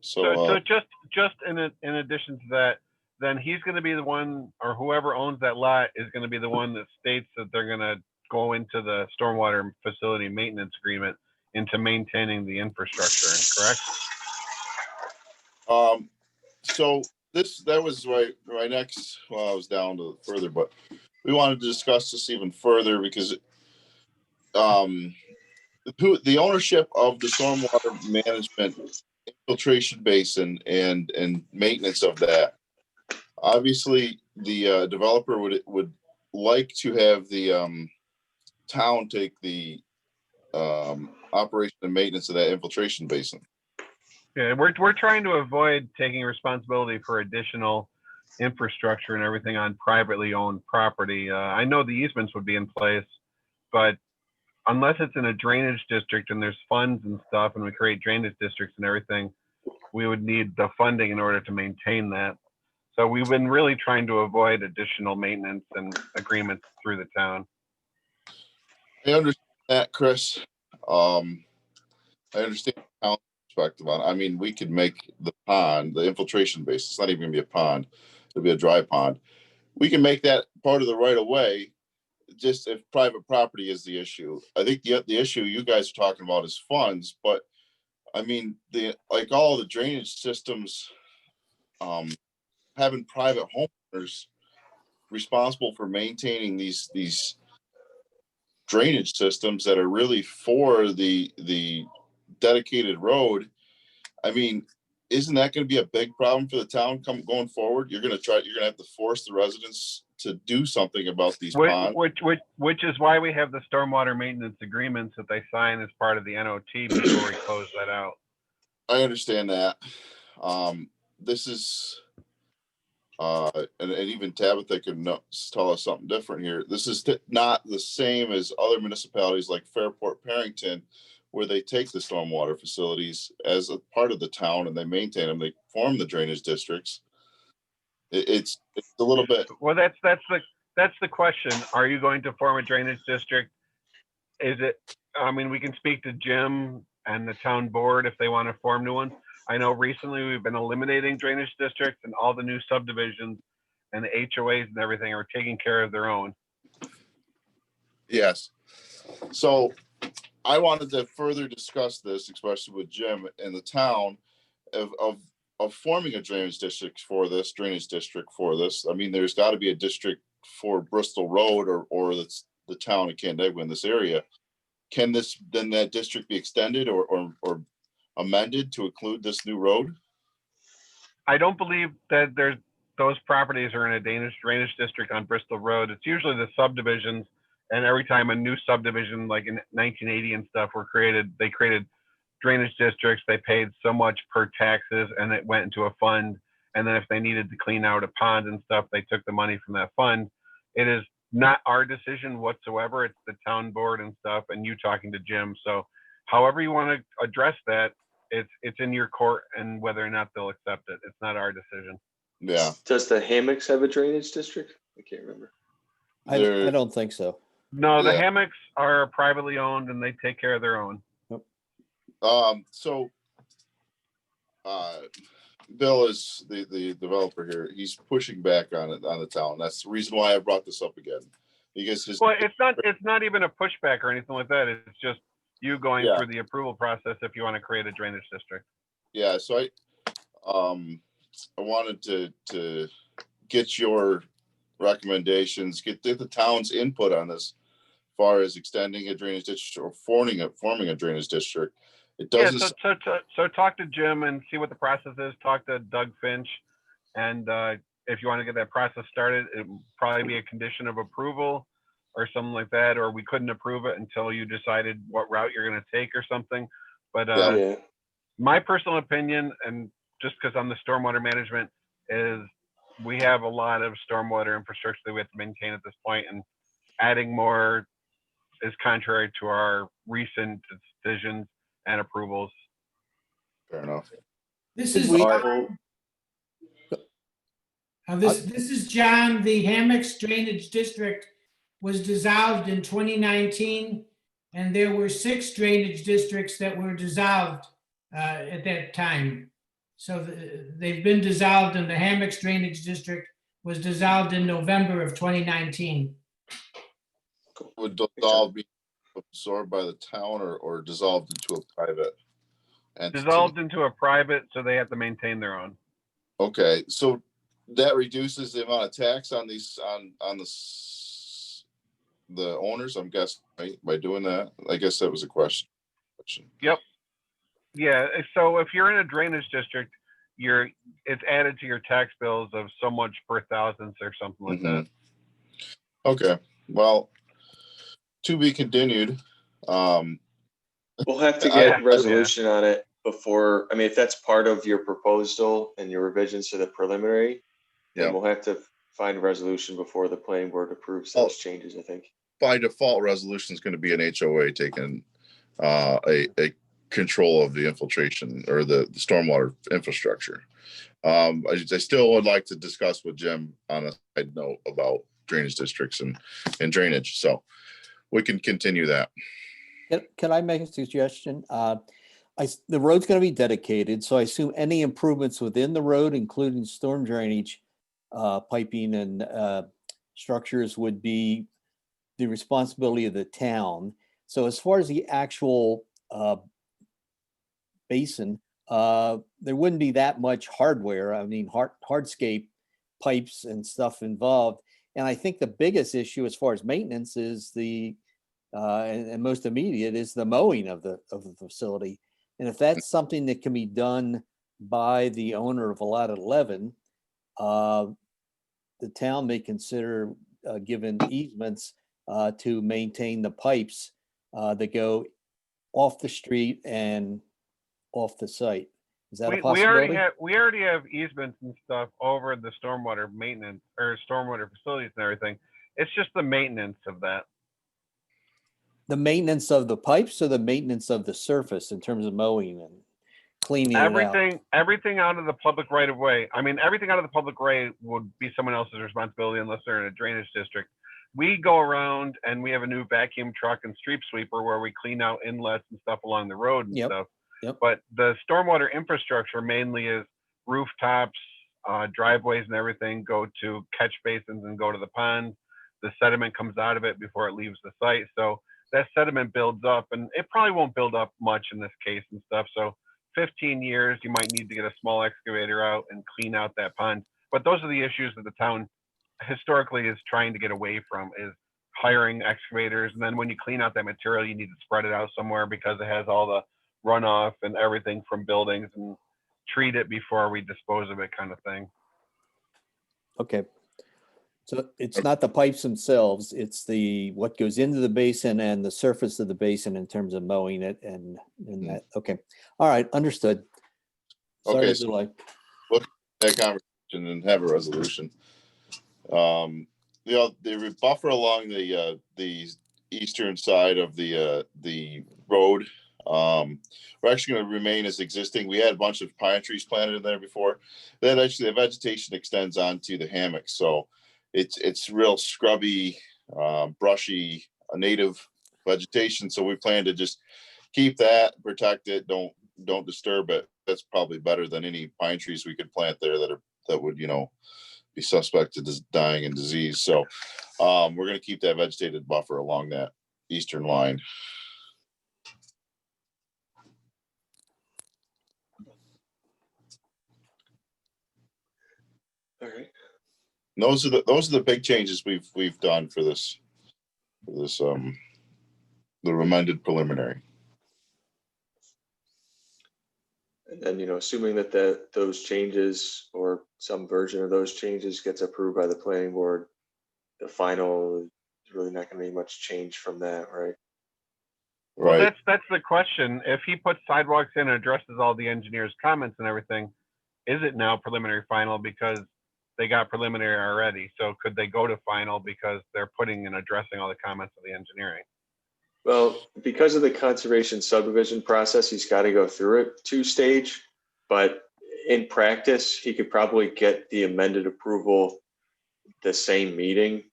So just in addition to that, then he's going to be the one, or whoever owns that lot is going to be the one that states that they're going to go into the stormwater facility maintenance agreement into maintaining the infrastructure, correct? So that was my next, well, I was down to further, but we wanted to discuss this even further because the ownership of the stormwater management infiltration basin and maintenance of that. Obviously, the developer would like to have the town take the operation and maintenance of that infiltration basin. Yeah, we're trying to avoid taking responsibility for additional infrastructure and everything on privately owned property. I know the easements would be in place, but unless it's in a drainage district and there's funds and stuff and we create drainage districts and everything, we would need the funding in order to maintain that. So we've been really trying to avoid additional maintenance and agreements through the town. I understand that, Chris. I understand the town's perspective on it. I mean, we could make the pond, the infiltration base, it's not even gonna be a pond, it'll be a dry pond. We can make that part of the right of way, just if private property is the issue. I think the issue you guys are talking about is funds, but I mean, like all the drainage systems, having private homeowners responsible for maintaining these drainage systems that are really for the dedicated road. I mean, isn't that going to be a big problem for the town going forward? You're going to have to force the residents to do something about these ponds. Which is why we have the stormwater maintenance agreements that they sign as part of the NOT before we close that out. I understand that. This is, and even Tabitha can tell us something different here. This is not the same as other municipalities like Fairport, Parrington, where they take the stormwater facilities as a part of the town and they maintain them. They form the drainage districts. It's a little bit. Well, that's the question. Are you going to form a drainage district? Is it? I mean, we can speak to Jim and the town board if they want to form new ones. I know recently we've been eliminating drainage districts and all the new subdivisions and the HOAs and everything are taking care of their own. Yes. So I wanted to further discuss this, especially with Jim and the town of forming a drainage district for this. I mean, there's got to be a district for Bristol Road or that's the town of Canandaigua in this area. Can that district be extended or amended to include this new road? I don't believe that those properties are in a drainage district on Bristol Road. It's usually the subdivisions, and every time a new subdivision, like in 1980 and stuff, were created, they created drainage districts. They paid so much per taxes, and it went into a fund. And then if they needed to clean out a pond and stuff, they took the money from that fund. It is not our decision whatsoever. It's the town board and stuff, and you talking to Jim. So however you want to address that, it's in your court and whether or not they'll accept it. It's not our decision. Yeah. Does the Hammocks have a drainage district? I can't remember. I don't think so. No, the Yeah. Hammocks are privately owned and they take care of their own. So Bill is the developer here. He's pushing back on the town. That's the reason why I brought this up again. Because his, Well, it's not even a pushback or anything like that. It's just you going Yeah. through the approval process if you want to create a drainage district. yeah, so I wanted to get your recommendations, get the town's input on this, as far as extending a drainage district or forming a drainage district. It Yeah, doesn't, so talk to Jim and see what the process is. Talk to Doug Finch, and if you want to get that process started, it would probably be a condition of approval or something like that, or we couldn't approve it until you decided what route you're going to take or something. But Yeah. Yeah, my personal opinion, and just because I'm the stormwater management, is we have a lot of stormwater infrastructure that we have to maintain at this point, and adding more is contrary to our recent decisions and approvals. fair enough. This Did is, we- John- this is John. The Hammocks Drainage District was dissolved in 2019, and there were 6 drainage districts that were dissolved at that time. So they've been dissolved, and the Hammocks Drainage District was dissolved in November of 2019. Would dissolve be absorbed by the town or dissolved into a private entity? Dissolved into a private, so they have to maintain their own. Okay, so that reduces the amount of tax on these, on the owners, I'm guessing, right, by doing that? I guess that was a question. Yep. Yeah, so if you're in a drainage district, it's added to your tax bills of so much per thousandth or something like that. Okay, well, to be continued. we'll have to Yeah. get resolution on it before, I mean, if that's part of your proposal and your revisions to the preliminary, Yeah. then we'll have to find a resolution before the planning board approves those changes, I think. By default, resolution is going to be an HOA taking a control of the infiltration or the stormwater infrastructure. I still would like to discuss with Jim on a side note about drainage districts and drainage, so we can continue that. Can I make a suggestion? The road's going to be dedicated, so I assume any improvements within the road, including storm drainage, piping and structures, would be the responsibility of the town. So as far as the actual basin, there wouldn't be that much hardware. I mean, hardscape pipes and stuff involved. And I think the biggest issue as far as maintenance is and most immediate is the mowing of the facility. And if that's something that can be done by the owner of a lot 11, the town may consider giving easements to maintain the pipes that go off the street and off the site. Is that a possibility? We already have easements and stuff over the stormwater maintenance or stormwater facilities and everything. It's just the maintenance of that. The maintenance of the pipes or the maintenance of the surface in terms of mowing and cleaning it out? Everything out of the public right of way. I mean, everything out of the public right would be someone else's responsibility unless they're in a drainage district. We go around and we have a new vacuum truck and street sweeper where we clean out inlets and stuff along the road and stuff. Yep. But the stormwater infrastructure mainly is rooftops, driveways and everything go to catch basins and go to the pond. The sediment comes out of it before it leaves the site. So that sediment builds up, and it probably won't build up much in this case and stuff. So 15 years, you might need to get a small excavator out and clean out that pond. But those are the issues that the town historically is trying to get away from, is hiring excavators. And then when you clean out that material, you need to spread it out somewhere because it has all the runoff and everything from buildings, and treat it before we dispose of it, kind of thing. Okay. So it's not the pipes themselves, it's what goes into the basin and the surface of the basin in terms of mowing it and that. Okay. All right. Understood. Sorry Okay, to so delay. look at that conversation and have a resolution. The buffer along the eastern side of the road, we're actually going to remain as existing. We had a bunch of pine trees planted in there before. Then actually the vegetation extends onto the hammocks, so it's real scrubby, brushy, native vegetation. So we plan to just keep that, protect it, don't disturb it. That's probably better than any pine trees we could plant there that would be suspect of dying and disease. So we're going to keep that vegetated buffer along that eastern line. All right. Those are the big changes we've done for this the amended preliminary. And then, assuming that those changes or some version of those changes gets approved by the planning board, the final is really not going to be much change from that, right? Well, Right. that's the question. If he puts sidewalks in and addresses all the engineer's comments and everything, is it now preliminary final because they got preliminary already? So could they go to final because they're putting and addressing all the comments of the engineering? Well, because of the conservation subdivision process, he's got to go through it two-stage. But in practice, he could probably get the amended approval the same meeting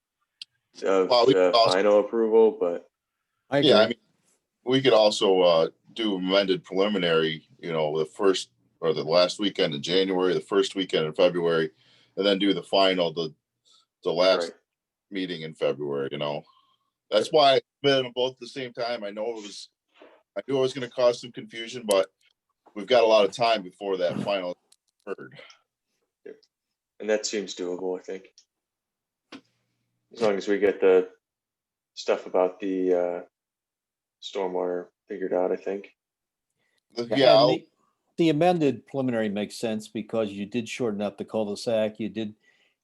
of Well, we the could also- final approval. But I agree. Yeah, I mean, we could also do amended preliminary, the first or the last weekend in January, the first weekend in February, and then do the final the last right. meeting in February. That's why I did them both at the same time. I knew it was going to cause some confusion, but we've got a lot of time before that final occurred. And that seems doable, I think. As long as we get the stuff about the stormwater figured out, I think. Yeah, And the amended preliminary makes sense because you did shorten up the cul-de-sac. You did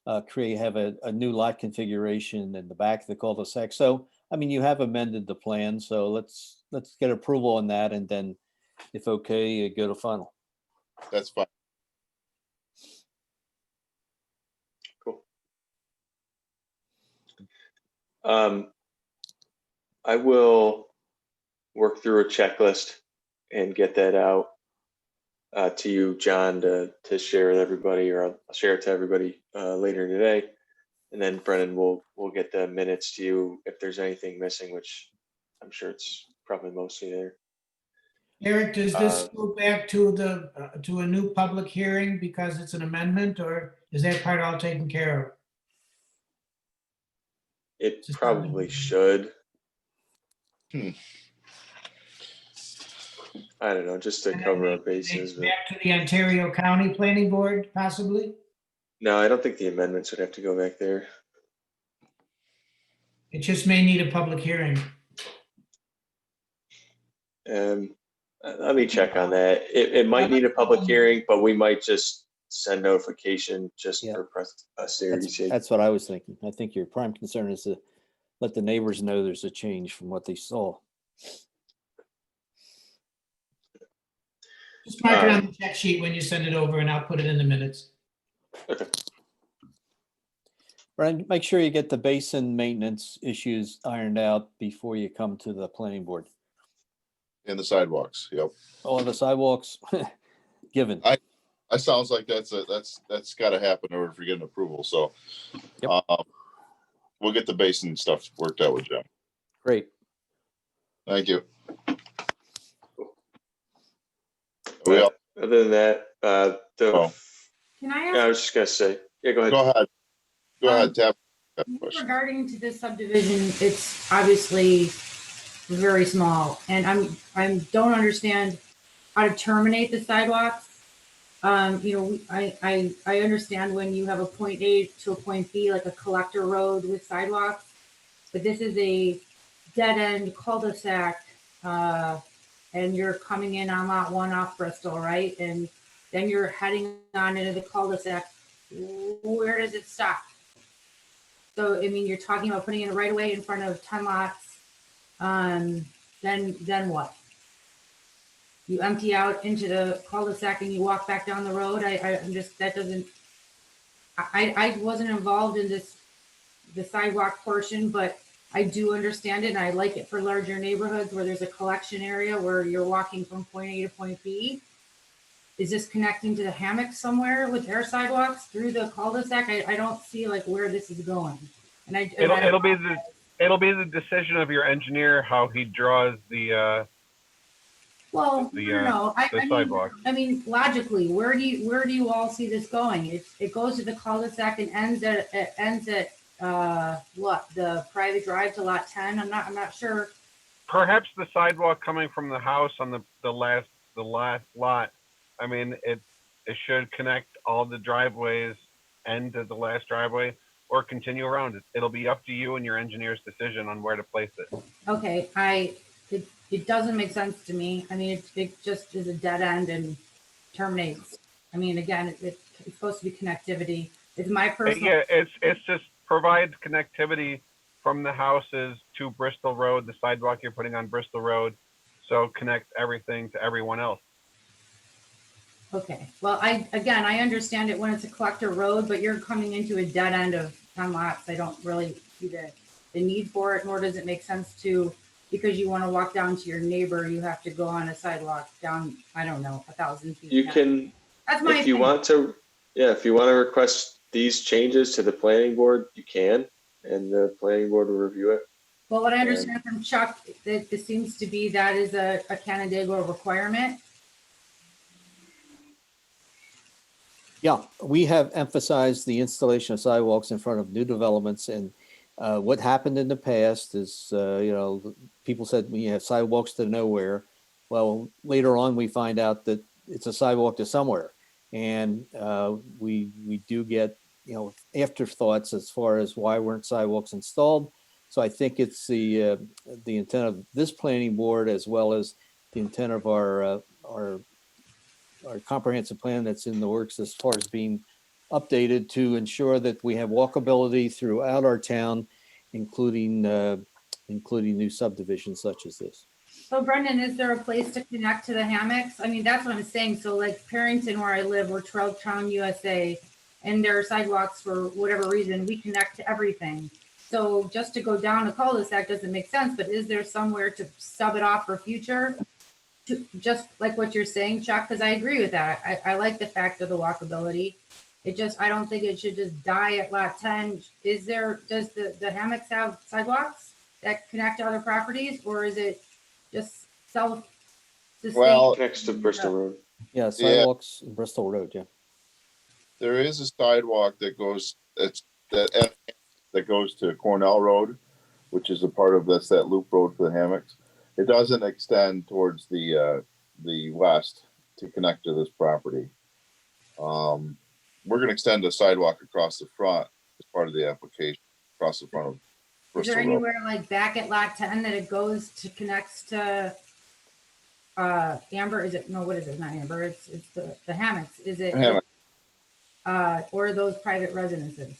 have a new lot configuration in the back of the cul-de-sac. So, I mean, you have amended the plan. So let's get approval on that, and then, if okay, go to final. that's fine. Cool. I will work through a checklist and get that out to you, John, to share with everybody, or I'll share it to everybody later today. And then Brennan will get the minutes to you if there's anything missing, which I'm sure it's probably mostly there. Eric, does this go back to to a new public hearing because it's an amendment, or is that part all taken care of? It Just probably wondering. should. Hmm. I don't know, just to cover our bases. But Back to the Ontario County Planning Board, possibly? no, I don't think the amendments would have to go back there. It just may need a public hearing. Let me check on that. It might need a public hearing, but we might just send notification just Yeah. for posterity's sake. That's what I was thinking. I think your prime concern is to let the neighbors know there's a change from what they saw. Just mark it on the check sheet when you send it over and I'll put it in the minutes. Brian, make sure you get the basin maintenance issues ironed out before you come to the planning board. In the sidewalks. Yep. Oh, the sidewalks, given. That sounds like that's got to happen in order for getting approval. So Yep. We'll get the basin stuff worked out with Jim. Great. Thank you. But other than that, Oh. Can I I ask, was just gonna say, yeah, go ahead. Go ahead, Tab. regarding to this subdivision, it's obviously very small, and I don't understand how to terminate the sidewalks. I understand when you have a point A to a point B, like a collector road with sidewalks, but this is a dead end cul-de-sac, and you're coming in on lot 1 off Bristol, right? And then you're heading on into the cul-de-sac. Where does it stop? So, I mean, you're talking about putting it right away in front of 10 lots. Then what? You empty out into the cul-de-sac and you walk back down the road. I wasn't involved in the sidewalk portion, but I do understand it, and I like it for larger neighborhoods where there's a collection area where you're walking from point A to point B. Is this connecting to the Hammocks somewhere with their sidewalks through the cul-de-sac? I don't see like where this is going. And It'll be the decision of your engineer how he draws the Well, The, no, no, the sidewalk. I mean, logically, where do you all see this going? It goes to the cul-de-sac and ends at, what, the private drive to lot 10? I'm not sure. Perhaps the sidewalk coming from the house on the last lot. I mean, it should connect all the driveways end to the last driveway or continue around it. It'll be up to you and your engineer's decision on where to place it. Okay, it doesn't make sense to me. I mean, it just is a dead end and terminates. I mean, again, it's supposed to be connectivity. It's my personal. Yeah, it's just provides connectivity from the houses to Bristol Road, the sidewalk you're putting on Bristol Road. So connect everything to everyone else. Okay, well, I understand it when it's a collector road, but you're coming into a dead end of 10 lots. I don't really see the need for it, nor does it make sense to, because you want to walk down to your neighbor, you have to go on a sidewalk down, I don't know, 1,000 feet. You down. can, That's my if you opinion. want to, yeah, if you want to request these changes to the planning board, you can, and the planning board will review it. Well, what I understand from Chuck, that it seems to be that is a Canandaigua requirement. Yeah, we have emphasized the installation of sidewalks in front of new developments, and what happened in the past is, people said we have sidewalks to nowhere. Well, later on, we find out that it's a sidewalk to somewhere, and we do get, afterthoughts as far as why weren't sidewalks installed. So I think it's the intent of this planning board, as well as the intent of our comprehensive plan that's in the works as far as being updated to ensure that we have walkability throughout our town, including new subdivisions such as this. So Brendan, is there a place to connect to the hammocks? I mean, that's what I'm saying. So like Parrington, where I live, we're Trailtown, USA, and there are sidewalks for whatever reason, we connect to everything. So just to go down a cul-de-sac doesn't make sense, but is there somewhere to sub it off for future? Just like what you're saying, Chuck, because I agree with that. I like the fact of the walkability. I don't think it should just die at lot 10. Does the hammocks have sidewalks that connect to other properties, or is it just self-sustained? Well, Next to Bristol Road. Yeah, sidewalks, Bristol Road, yeah. there is a sidewalk that goes, that goes to Cornell Road, which is a part of that loop road for the hammocks. It doesn't extend towards the west to connect to this property. We're gonna extend a sidewalk across the front as part of the application, across the front of Is Bristol there Road. anywhere like back at lot 10 that it goes to connects to Amber? Is it, no, what is it? Not Amber, it's the hammocks. Is it, Hammock. or those private residences?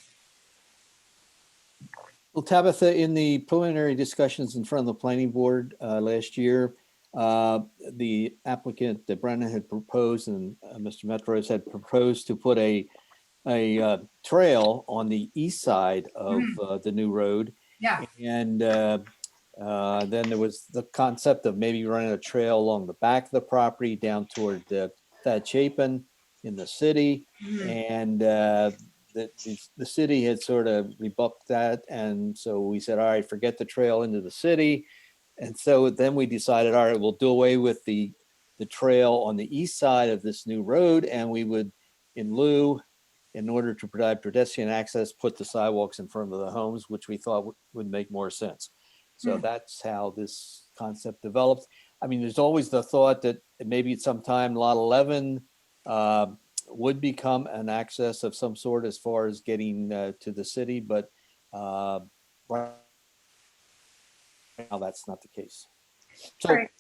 Well, Tabitha, in the preliminary discussions in front of the planning board last year, the applicant that Brennan had proposed and Mr. Metros had proposed to put a trail on the east side of the new road. Yeah. And then there was the concept of maybe running a trail along the back of the property down toward Thad Chapin in the city. And the city had sort of rebuffed that. And so we said, all right, forget the trail into the city. And so then we decided, all right, we'll do away with the trail on the east side of this new road. And we would, in order to provide pedestrian access, put the sidewalks in front of the homes, which we thought would make more sense. So that's how this concept developed. I mean, there's always the thought that maybe at some time lot 11 would become an access of some sort as far as getting to the city, but right now that's not the case. So Right.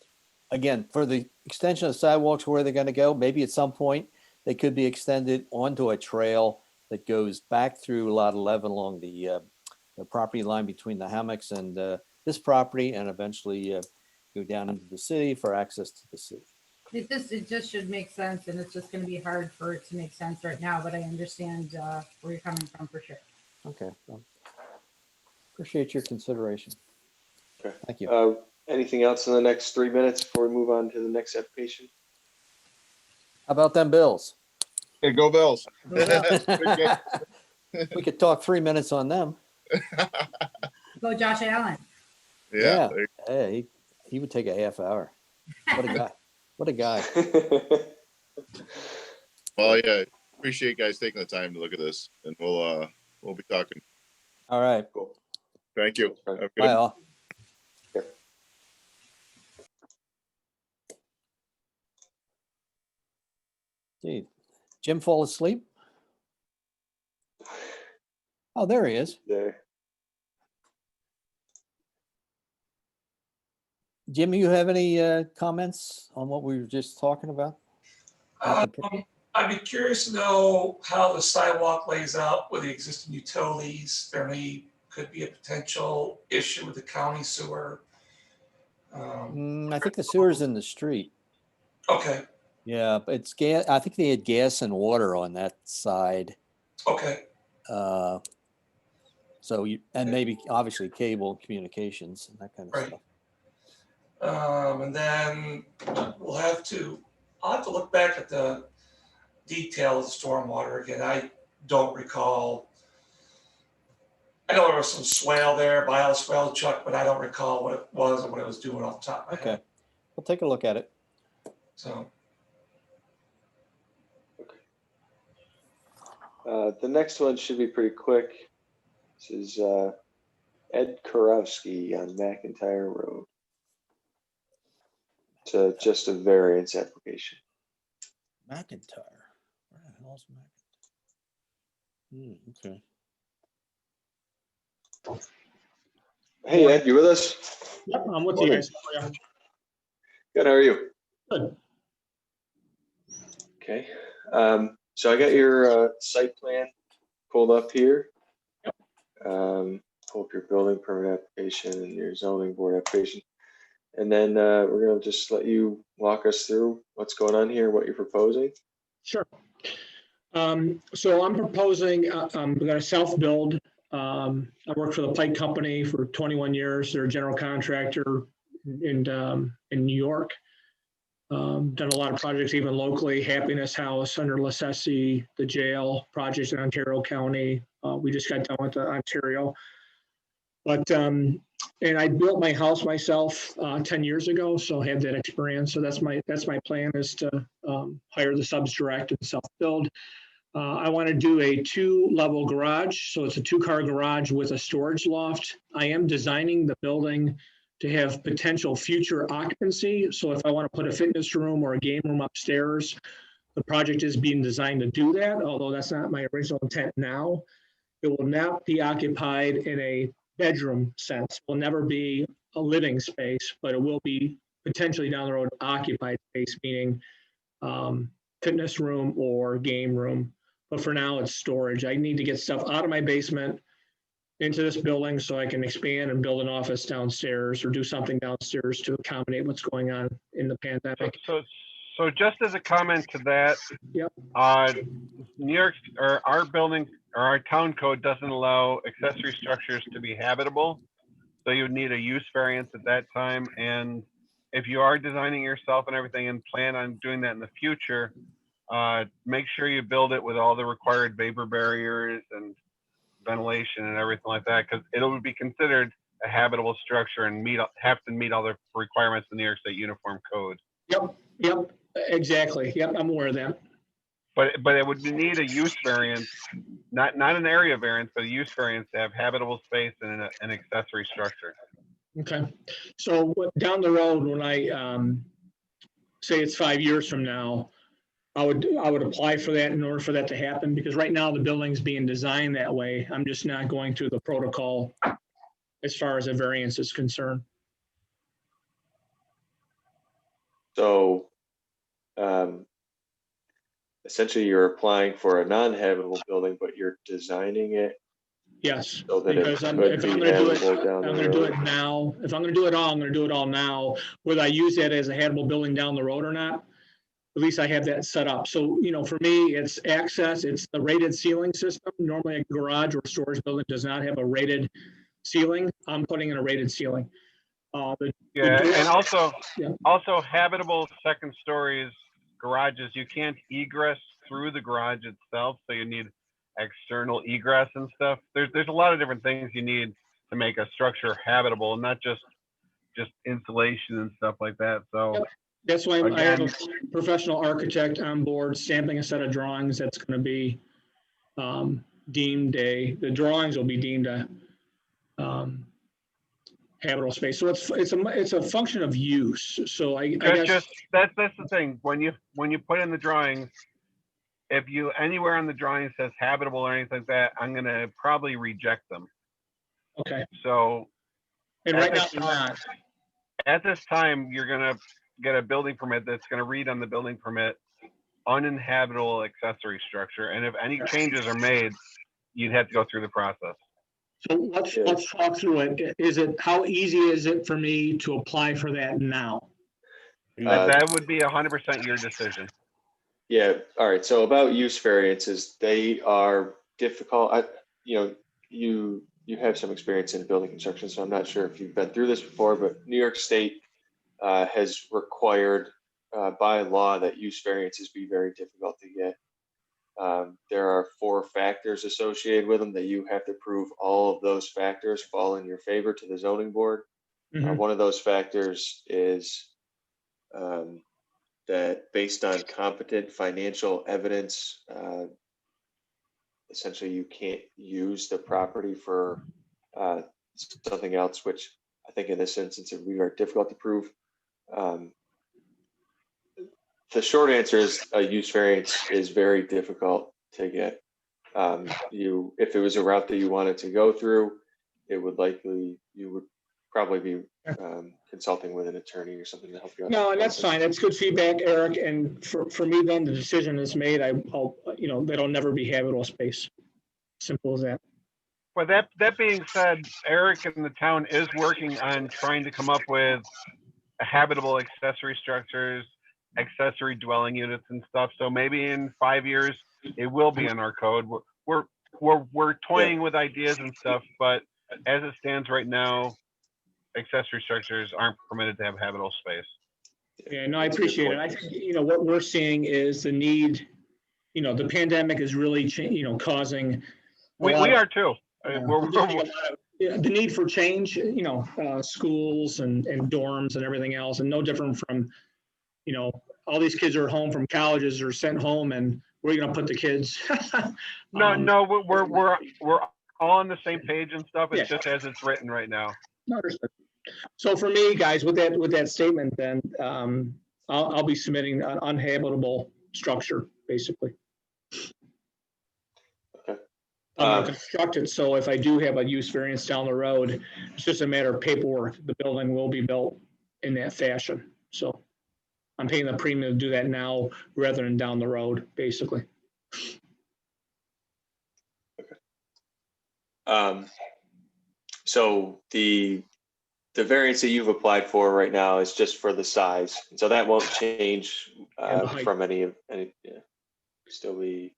again, for the extension of sidewalks, where they're going to go, maybe at some point they could be extended onto a trail that goes back through lot 11 along the property line between the hammocks and this property, and eventually go down into the city for access to the city. It just should make sense, and it's just going to be hard for it to make sense right now, but I understand where you're coming from for sure. Okay. Well, appreciate your consideration. Okay. Thank you. Anything else in the next 3 minutes before we move on to the next application? How about them bills? Hey, go Bills. We could talk 3 minutes on them. Go Josh Allen. Yeah. Hey, he would take a half hour. What a guy. What a guy. Well, yeah, appreciate you guys taking the time to look at this, and we'll be talking. All right. Thank you. Have a good Bye all. Gee, Jim fall asleep? Oh, there he is. There. Jim, you have any comments on what we were just talking about? I'd be curious to know how the sidewalk lays out with the existing utilities. There could be a potential issue with the county sewer. I think the sewer's in the street. Okay, Yeah, but it's gas. I think they had gas and water on that side. okay, So you, and maybe obviously cable communications and that kind of Right. stuff. and then I'll have to look back at the detail of the stormwater again. I don't recall. I know there was some swale there, bioswale, Chuck, but I don't recall what it was and what it was doing off the top of my Okay, head. we'll take a look at it. So, The next one should be pretty quick. This is Ed Kurowski on McIntyre Road. It's just a variance application. McIntyre. Where the hell's McIntyre? Okay. Hey Ed, you with us? Yep, I'm with you Morning. guys. How are you? Good, how are you? Good. Okay, so I got your site plan pulled up here. Pull up your building permit application and your zoning board application. And then we're gonna just let you walk us through what's going on here, what you're proposing. Sure. So I'm proposing, I'm gonna self-build. I worked for the Pike Company for 21 years. They're a general contractor in New York. Done a lot of projects even locally, Happiness House under Lacessi, the jail, projects in Ontario County. We just got done with the Ontario. But, and I built my house myself 10 years ago, so I have that experience. So that's my plan, is to hire the subs direct and self-build. I want to do a 2-level garage. So it's a 2-car garage with a storage loft. I am designing the building to have potential future occupancy. So if I want to put a fitness room or a game room upstairs, the project is being designed to do that, although that's not my original intent now. It will not be occupied in a bedroom sense. It will never be a living space, but it will be potentially down the road occupied space, meaning fitness room or game room. But for now, it's storage. I need to get stuff out of my basement into this building so I can expand and build an office downstairs or do something downstairs to accommodate what's going on in the pandemic. So just as a comment to that, Yep. New York, or our building, or our town code doesn't allow accessory structures to be habitable. So you would need a use variance at that time. And if you are designing yourself and everything and plan on doing that in the future, make sure you build it with all the required vapor barriers and ventilation and everything like that, because it would be considered a habitable structure and have to meet all the requirements in the New York State Uniform Code. Yep, exactly. Yep, I'm aware of that. But it would need a use variance, not an area variance, but a use variance to have habitable space and an accessory structure. Okay. So down the road, when I say it's 5 years from now, I would apply for that in order for that to happen, because right now the building's being designed that way. I'm just not going through the protocol as far as a variance is concerned. So essentially you're applying for a non-habitable building, but you're designing it Yes, so that it because if I'm could be going to do it, habitable down I'm the going to do road. it now. If I'm going to do it all, I'm going to do it all now. Whether I use that as a habitable building down the road or not, at least I have that set up. So, for me, it's access, it's the rated ceiling system. Normally a garage or storage building does not have a rated ceiling. I'm putting in a rated ceiling. And also Yeah. also habitable second stories garages, you can't egress through the garage itself, so you need external egress and stuff. There's a lot of different things you need to make a structure habitable, and not just insulation and stuff like that. So That's why I have a Again- professional architect on board stamping a set of drawings that's going to be deemed the drawings will be deemed a habitable space. So it's a function of use. So I guess. That's the thing. When you put in the drawings, if you anywhere on the drawing says habitable or anything like that, I'm gonna probably reject them. Okay. So And right now, they're not. at this time, you're gonna get a building permit that's gonna read on the building permit, uninhabitable accessory structure. And if any changes are made, you'd have to go through the process. So let's talk through it. How easy is it for me to apply for that now? That would be 100% your decision. Yeah, all right. So about use variances, they are difficult. You have some experience in building construction, so I'm not sure if you've been through this before, but New York State has required by law that use variances be very difficult to get. There are 4 factors associated with them that you have to prove all of those factors fall in your favor to the zoning board. Mhm. One of those factors is that based on competent financial evidence, essentially you can't use the property for something else, which I think in this instance would be very difficult to prove. The short answer is a use variance is very difficult to get. If it was a route that you wanted to go through, you would probably be consulting with an attorney or something to help you out. No, and that's fine. That's good feedback, Eric. And for me, then the decision is made. That'll never be habitable space. Simple as that. But that being said, Eric and the town is working on trying to come up with habitable accessory structures, accessory dwelling units and stuff. So maybe in 5 years, it will be in our code. We're toying with ideas and stuff, but as it stands right now, accessory structures aren't permitted to have habitable space. Yeah, no, I appreciate it. I think, what we're seeing is the need, the pandemic is really, causing. We are too. The need for change, schools and dorms and everything else, and no different from, all these kids are home from colleges or sent home, and where are you going to put the kids? No, we're all on the same page and stuff. It's Yeah. just as it's written right now. Understood. So for me, guys, with that statement, then I'll be submitting an uninhabitable structure, basically. Okay. I'm not constructed, so if I do have a use variance down the road, it's just a matter of paperwork. The building will be built in that fashion. So I'm paying the premium to do that now rather than down the road, basically. So the variance that you've applied for right now is just for the size, and so that won't change And the height. from any. Still be.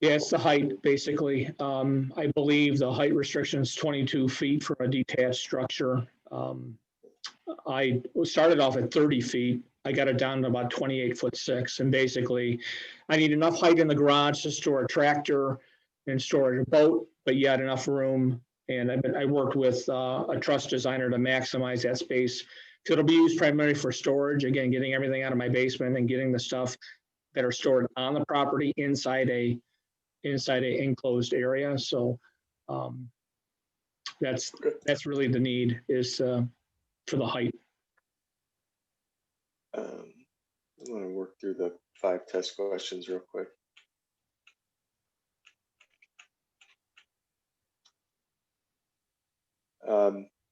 Yeah, it's the height, basically. I believe the height restriction is 22 feet for a detached structure. I started off at 30 feet. I got it down to about 28'6", and basically I need enough height in the garage to store a tractor and store a boat, but yet enough room. And I worked with a truss designer to maximize that space. So it'll be used primarily for storage. Again, getting everything out of my basement and getting the stuff that are stored on the property inside a enclosed area. So that's really the need is for the height. I want to work through the 5 test questions real quick.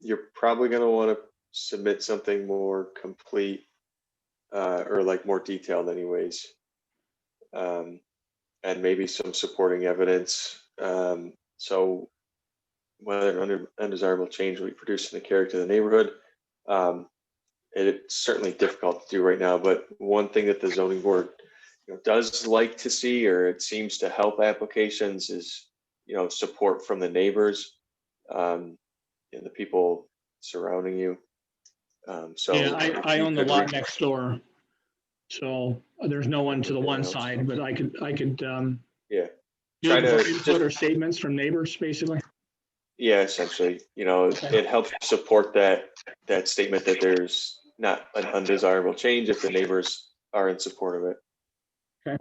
You're probably going to want to submit something more complete or like more detailed anyways. And maybe some supporting evidence. So whether an undesirable change will be produced in the character of the neighborhood. It's certainly difficult to do right now, but one thing that the zoning board does like to see, or it seems to help applications, is support from the neighbors and the people surrounding you. So yeah, I own the lot next door, so there's no one to the one side, but I could yeah, try to input or statements from neighbors, basically. Yeah, essentially, it helps support that statement that there's not an undesirable change if the neighbors are in support of it. Okay.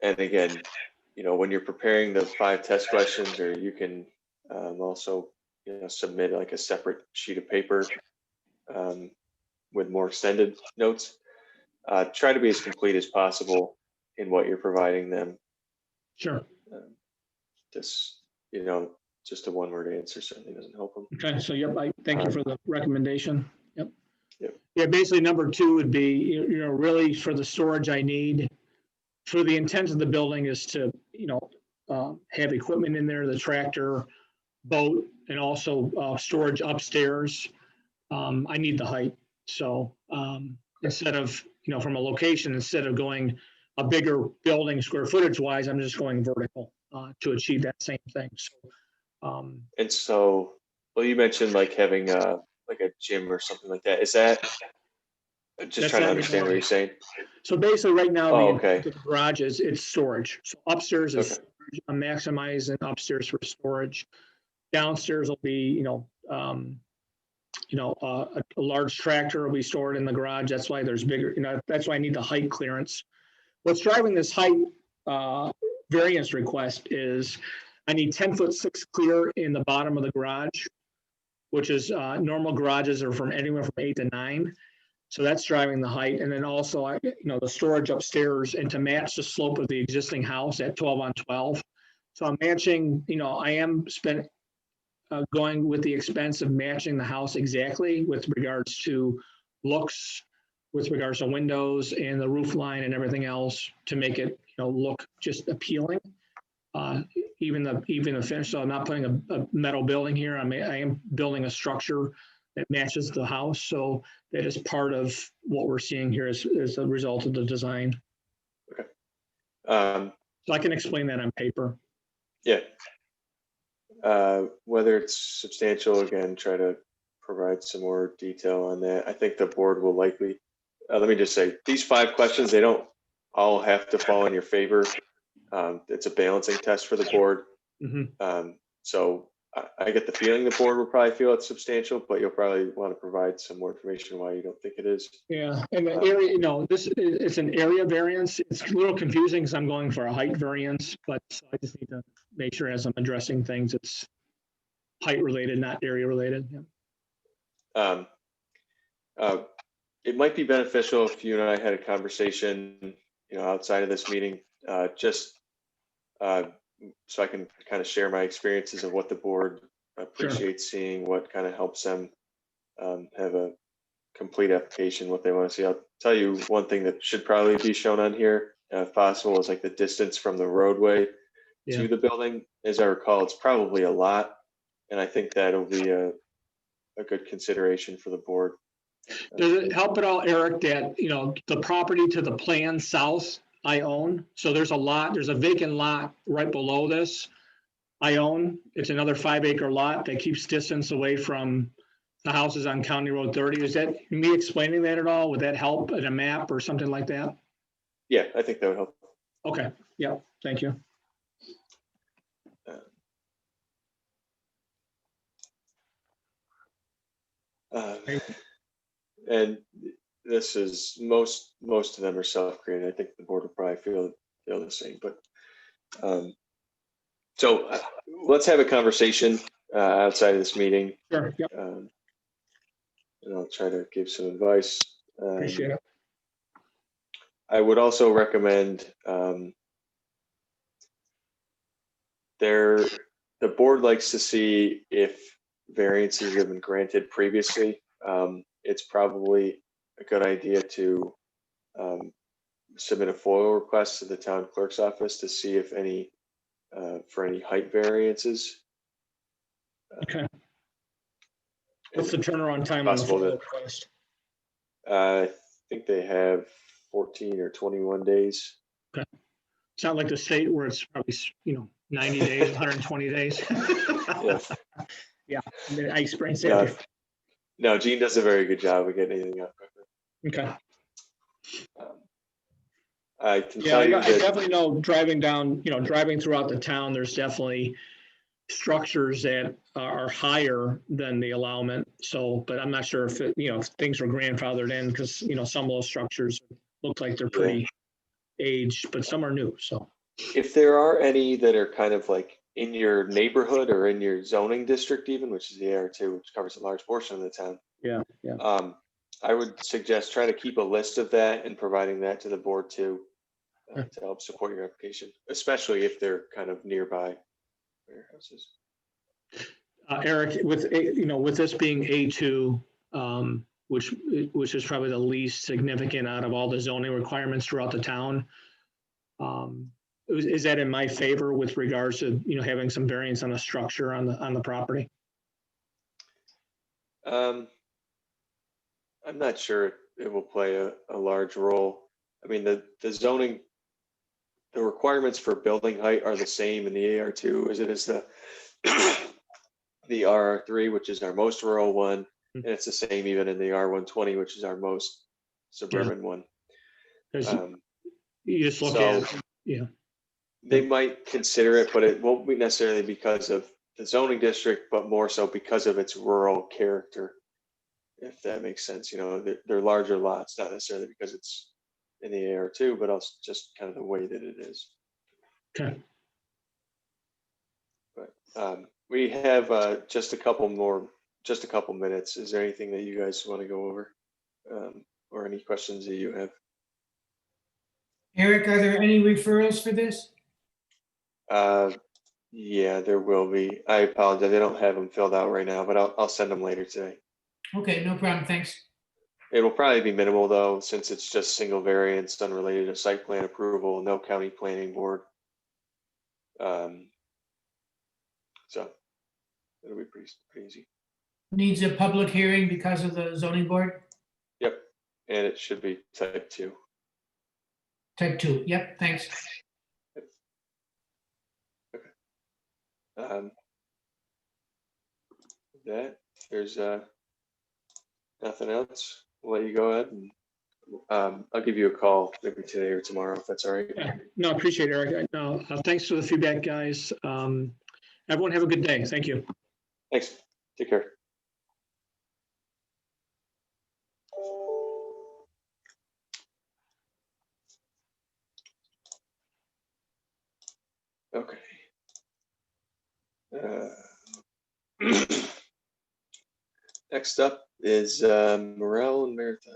And again, when you're preparing the 5 test questions, or you can also, submit like a separate sheet of paper with more extended notes. Try to be as complete as possible in what you're providing them. Sure. Just a one-word answer certainly doesn't help them. Okay, so yep, I thank you for the recommendation. Yep. Yep. Yeah, basically number 2 would be, really for the storage I need. For the intent of the building is to, have equipment in there, the tractor, boat, and also storage upstairs. I need the height. So instead of, from a location, instead of going a bigger building square footage wise, I'm just going vertical to achieve that same thing. So, And so, well, you mentioned like having like a gym or something like that. Is that just trying to understand what you're saying? So basically right now, okay. the garage it's storage. So upstairs is Okay. storage. I'm maximizing upstairs for storage. Downstairs will be, a large tractor will be stored in the garage. That's why there's bigger, that's why I need the height clearance. What's driving this height variance request is I need 10'6" clear in the bottom of the garage, which is normal garages are from anywhere from 8 to 9. So that's driving the height. And then also, the storage upstairs and to match the slope of the existing house at 12 on 12. So I'm matching, I am going with the expense of matching the house exactly with regards to looks, with regards to windows and the roof line and everything else to make it, look just appealing. Even the finish. So I'm not putting a metal building here. I am building a structure that matches the house. So that is part of what we're seeing here as a result of the design. Okay. So I can explain that on paper. Yeah. Whether it's substantial, again, try to provide some more detail on that. I think the board will likely, let me just say, these 5 questions, they don't all have to fall in your favor. It's a balancing test for the board. Mm-hmm. So I get the feeling the board will probably feel it's substantial, but you'll probably want to provide some more information why you don't think it is. Yeah, and the area, it's an area variance. It's a little confusing because I'm going for a height variance, but I just need to make sure as I'm addressing things, it's height related, not area related. Yeah. It might be beneficial if you and I had a conversation, outside of this meeting, so I can kind of share my experiences of what the board appreciates seeing, what kind of helps them have a complete application, what they want to see. I'll tell you one thing that should probably be shown on here, if possible, is like the distance from the roadway to the building. As I recall, it's probably a lot, and I think that'll be a good consideration for the board. Does it help at all, Eric, that, the property to the plan south I own? So there's a vacant lot right below this I own. It's another 5-acre lot that keeps distance away from the houses on County Road 30. Is that me explaining that at all? Would that help in a map or something like that? Yeah, I think that would help. Okay. Yeah. Thank you. And this is most of them are self-created. I think the board will probably feel the same. But so let's have a conversation outside of this meeting. Sure. Yep. And I'll try to give some advice. Appreciate it. I would also recommend the board likes to see if variances have been granted previously. It's probably a good idea to submit a FOIL request to the town clerk's office to see if any for any height variances. Okay. What's the turnaround time on the FOIL request? I think they have 14 or 21 days. Okay. It's not like the state where it's probably 90 days, 120 days. Yeah. Yeah. I experienced that. No, Gene does a very good job of getting anything out quickly. Okay. I can tell you I that definitely know driving throughout the town, there's definitely structures that are higher than the allowance. So, but I'm not sure if it, if things were grandfathered in, because, some of those structures look like they're pretty aged, but some are new, so. If there are any that are kind of like in your neighborhood or in your zoning district even, which is the AR2, which covers a large portion of the town, Yeah. I would suggest trying to keep a list of that and providing that to the board too, to help support your application, especially if they're kind of nearby warehouses. Eric, with this being A2, which is probably the least significant out of all the zoning requirements throughout the town, is that in my favor with regards to, having some variance on the structure on the property? I'm not sure it will play a large role. I mean, the zoning, the requirements for building height are the same in the AR2 as it is the RR3, which is our most rural one, and it's the same even in the R120, which is our most suburban one. You just look at, They might consider it, but it won't be necessarily because of the zoning district, but more so because of its rural character, if that makes sense. They're larger lots, not necessarily because it's in the AR2, but also just kind of the way that it is. Okay. But we have just a couple minutes. Is there anything that you guys want to go over, or any questions that you have? Eric, are there any referrals for this? Yeah, there will be. I apologize. I don't have them filled out right now, but I'll send them later today. Okay, no problem, thanks. It'll probably be minimal though, since it's just single variance unrelated to site plan approval, no county planning board. So it'll be pretty easy. Needs a public hearing because of the zoning board? Yep, and it should be type 2. Type 2, yep, thanks. That there's nothing else. We'll let you go ahead, and I'll give you a call maybe today or tomorrow if that's all right. Yeah. No, I appreciate it, Eric. No, thanks for the feedback, guys. Everyone have a good day. Thank you. Thanks. Take care. Okay. Next up is Morel and Marathon.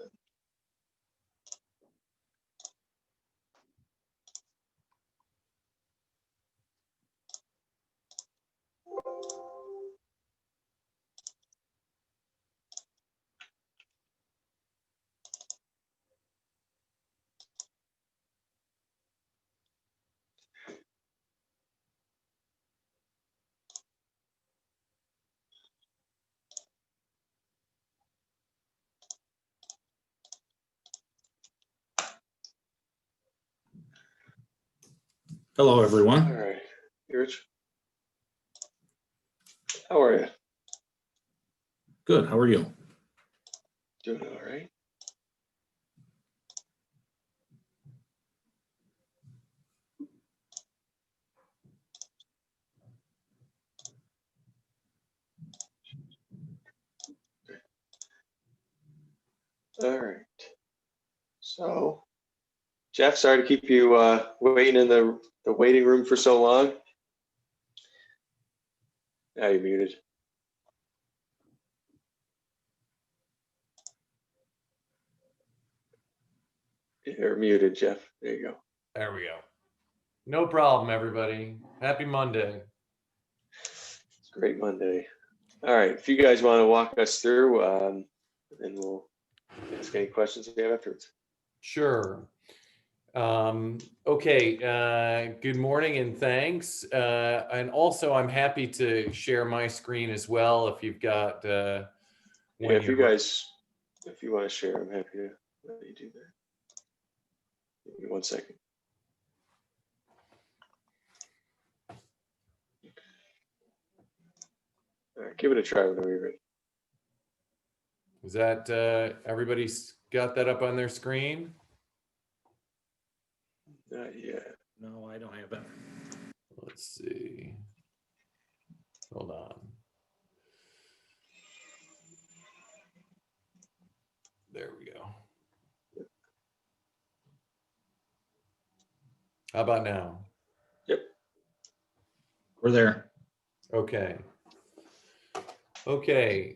Hello, All everyone. right. Hey, Rich. How are you? Good. How are you? Doing all right. All right. So, Jeff, sorry to keep you waiting in the waiting room for so long. Now you're muted. You're muted, Jeff. There you go. There we go. No problem, everybody. Happy Monday. It's a great Monday. All right. If you guys want to walk us through, and we'll ask any questions you have afterwards. Sure. Okay. Good morning and thanks. And also, I'm happy to share my screen as well if you've got. Yeah, if you want to share, I'm happy to let you do that. Give me 1 second. All right, give it a try whenever you're ready. Is that everybody's got that up on their screen? Not yet. No, I don't have it. Let's see. Hold on. There we go. How about now? Yep. We're there. Okay. Okay.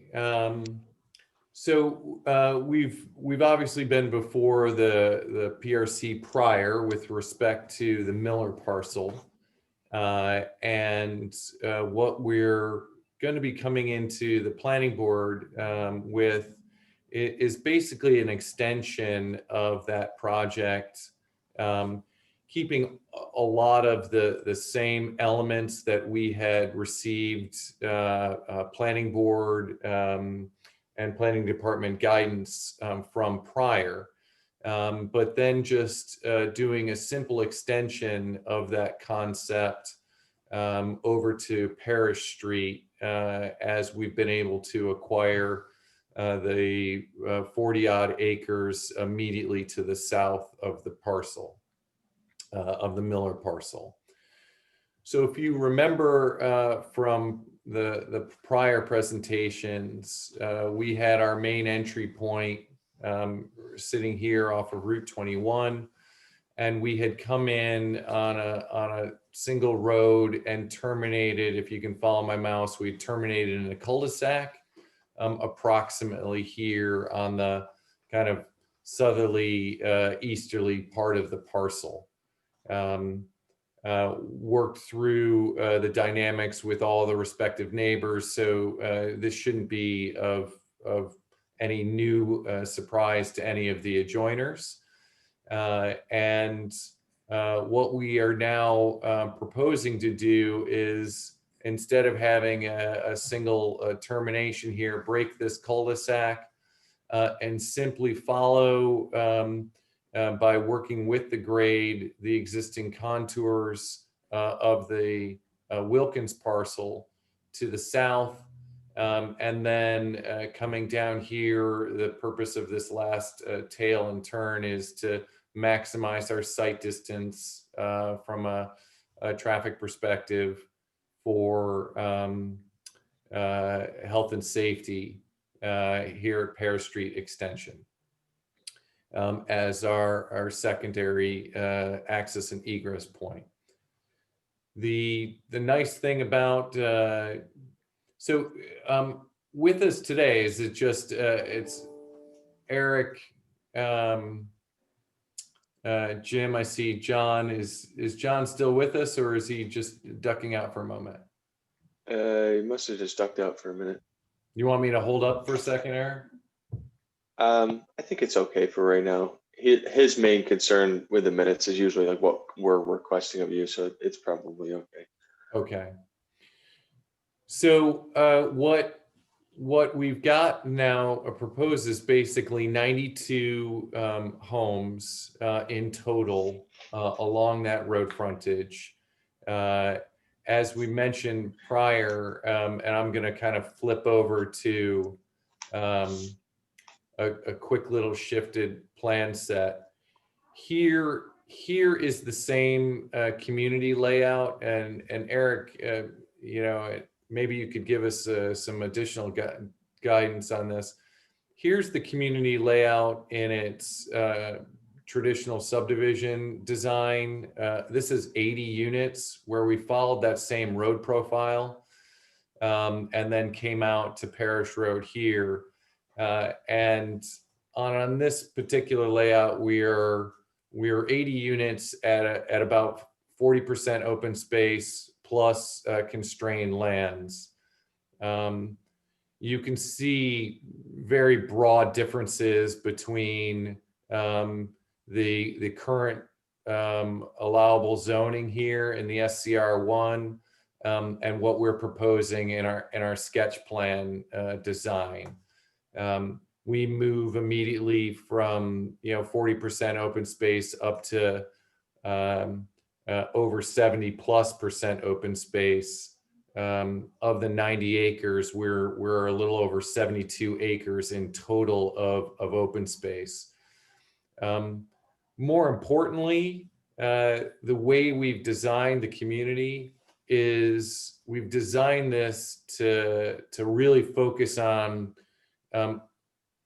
So we've obviously been before the PRC prior with respect to the Miller parcel, and what we're going to be coming into the planning board with is basically an extension of that project, keeping a lot of the same elements that we had received planning board and planning department guidance from prior, but then just doing a simple extension of that concept over to Parish Street as we've been able to acquire the 40 odd acres immediately to the south of the parcel, of the Miller parcel. So if you remember from the prior presentations, we had our main entry point sitting here off of Route 21, and we had come in on a single road and terminated, if you can follow my mouse, we terminated in a cul-de-sac approximately here on the kind of southerly, easterly part of the parcel. Worked through the dynamics with all the respective neighbors, so this shouldn't be of any new surprise to any of the adjoiners. And what we are now proposing to do is, instead of having a single termination here, break this cul-de-sac and simply follow by working with the grade, the existing contours of the Wilkins parcel to the south. And then coming down here, the purpose of this last tail and turn is to maximize our sight distance from a traffic perspective for health and safety here at Pear Street Extension as our secondary access and egress point. The nice thing about with us today is it's Eric, Jim. I see John. Is John still with us, or is he just ducking out for a moment? He must have just ducked out for a minute. You want me to hold up for a second, Eric? I think it's okay for right now. His main concern with the minutes is usually like what we're requesting of you, so it's probably okay. Okay. So what we've got now proposed is basically 92 homes in total along that road frontage. As we mentioned prior, and I'm going to kind of flip over to a quick little shifted plan set. Here is the same community layout, and Eric, maybe you could give us some additional guidance on this. Here's the community layout in its traditional subdivision design. This is 80 units where we followed that same road profile and then came out to Parish Road here. And on this particular layout, we're 80 units at about 40% open space plus constrained lands. You can see very broad differences between the current allowable zoning here in the SCR1 and what we're proposing in our sketch plan design. We move immediately from 40% open space up to over 70+% open space. Of the 90 acres, we're a little over 72 acres in total of open space. More importantly, the way we've designed the community is we've designed this to really focus on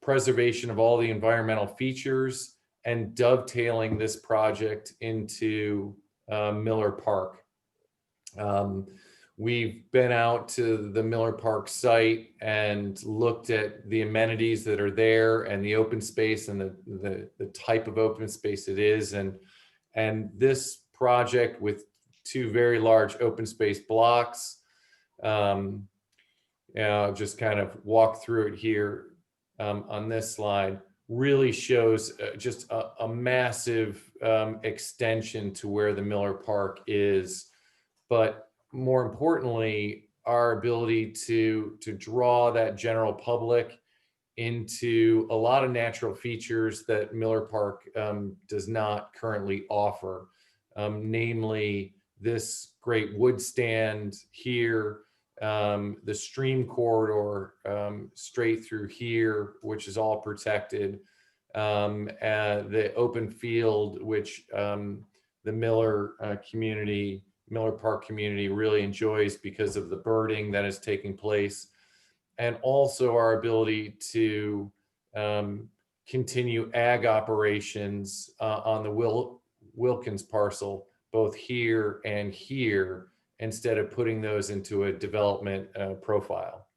preservation of all the environmental features and dovetailing this project into Miller Park. We've been out to the Miller Park site and looked at the amenities that are there and the open space and the type of open space it is. And this project with two very large open space blocks, I'll just kind of walk through it here on this slide, really shows just a massive extension to where the Miller Park is. But more importantly, our ability to draw that general public into a lot of natural features that Miller Park does not currently offer, namely this great wood stand here, the stream corridor straight through here, which is all protected, the open field, which the Miller Park community really enjoys because of the birding that is taking place, and also our ability to continue ag operations on the Wilkins parcel, both here and here, instead of putting those into a development profile.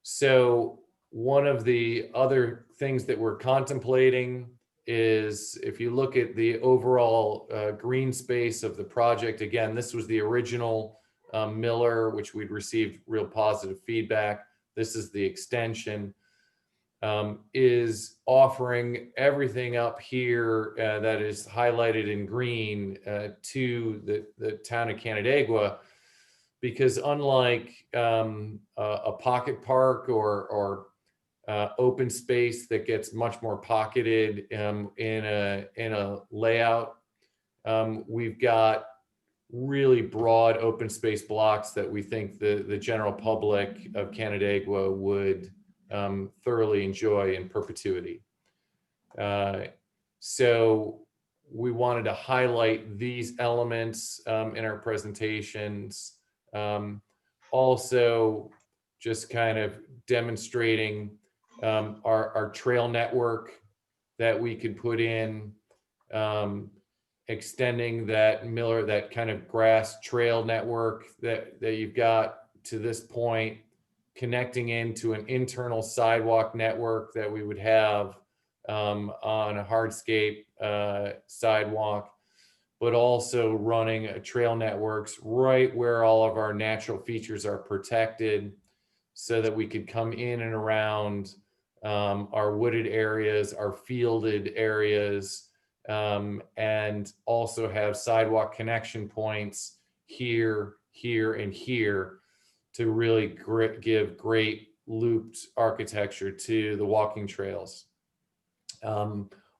So one of the other things that we're contemplating is, if you look at the overall green space of the project, again, this was the original Miller, which we'd received real positive feedback. This is the extension, is offering everything up here that is highlighted in green to the town of Canandaigua, because unlike a pocket park or open space that gets much more pocketed in a layout, we've got really broad open space blocks that we think the general public of Canandaigua would thoroughly enjoy in perpetuity. So we wanted to highlight these elements in our presentations. Also, just kind of demonstrating our trail network that we could put in, extending that kind of grass trail network that you've got to this point, connecting into an internal sidewalk network that we would have on a hardscape sidewalk, but also running trail networks right where all of our natural features are protected, so that we could come in and around our wooded areas, our fielded areas, and also have sidewalk connection points here, here, and here to really give great looped architecture to the walking trails.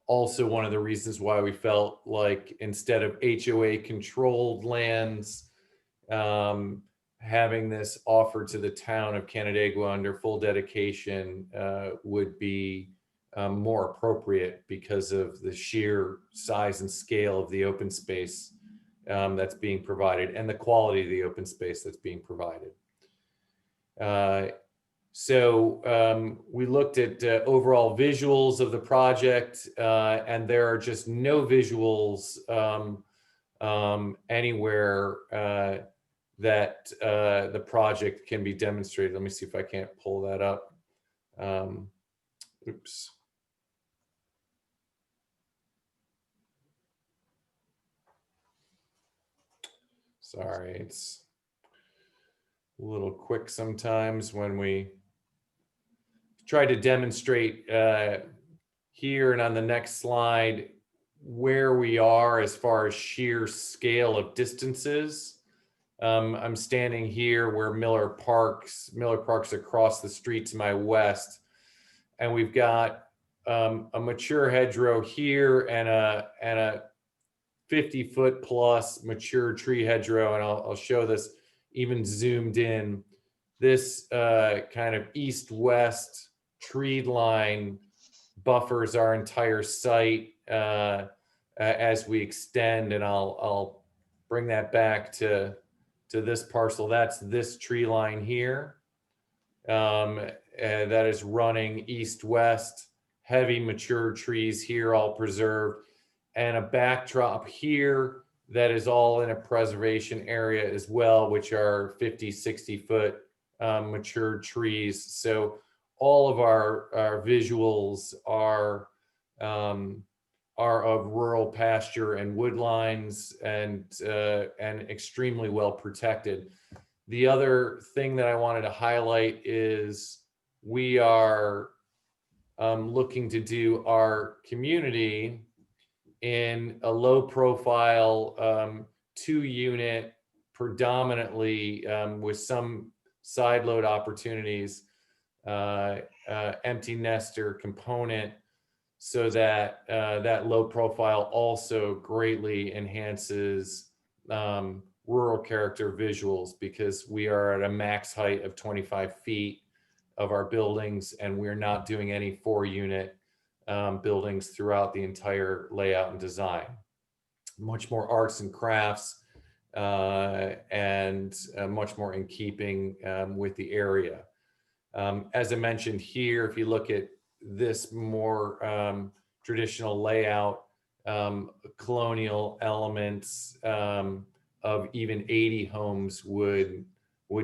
Also, one of the reasons why we felt like, instead of HOA controlled lands, having this offered to the town of Canandaigua under full dedication would be more appropriate because of the sheer size and scale of the open space that's being provided and the quality of the open space that's being provided. So we looked at overall visuals of the project, and there are just no visuals anywhere that the project can be demonstrated. Let me see if I can't pull that up. Oops. Sorry, it's a little quick sometimes when we try to demonstrate here and on the next slide where we are as far as sheer scale of distances. I'm standing here where Miller Park's across the street to my west, and we've got a mature hedgerow here and a 50-foot plus mature tree hedgerow, and I'll show this even zoomed in. This kind of east-west tree line buffers our entire site as we extend, and I'll bring that back to this parcel. That's this tree line here. And that is running east-west, heavy mature trees here, all preserved, and a backdrop here that is all in a preservation area as well, which are 50, 60 foot mature trees. So all of our visuals are of rural pasture and wood lines, and extremely well protected. The other thing that I wanted to highlight is we are looking to do our community in a low profile 2-unit, predominantly with some side load opportunities, empty nester component, so that that low profile also greatly enhances rural character visuals, because we are at a max height of 25 feet of our buildings, and we're not doing any 4-unit buildings throughout the entire layout and design. Much more arts and crafts, and much more in keeping with the area. As I mentioned here, if you look at this more traditional layout, colonial elements of even 80 homes would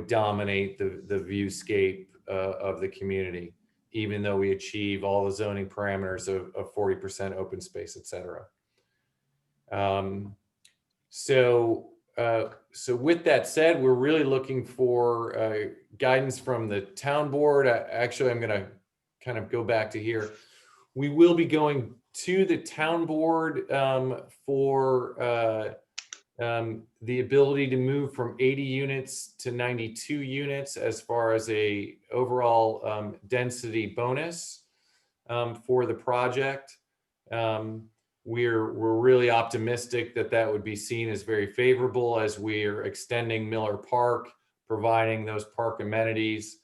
dominate the viewscape of the community, even though we achieve all the zoning parameters of 40% open space, et cetera. So with that said, we're really looking for guidance from the town board. Actually, I'm going to kind of go back to here. We will be going to the town board for the ability to move from 80 units to 92 units as far as a overall density bonus for the project. We're really optimistic that would be seen as very favorable, as we're extending Miller Park, providing those park amenities.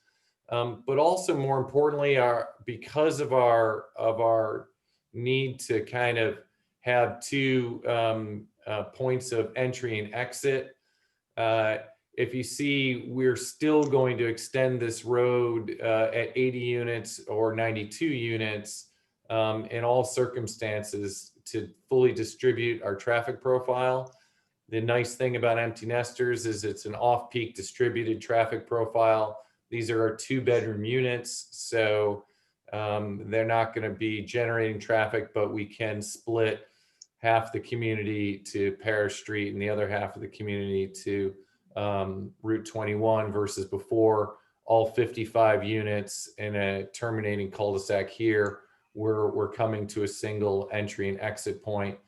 But also, more importantly, because of our need to kind of have 2 points of entry and exit. If you see, we're still going to extend this road at 80 units or 92 units in all circumstances to fully distribute our traffic profile. The nice thing about empty nesters is it's an off-peak distributed traffic profile. These are our 2-bedroom units, so they're not going to be generating traffic, but we can split half the community to Parish Street and the other half of the community to Route 21, versus before, all 55 units in a terminating cul-de-sac here. We're coming to a single entry and exit point.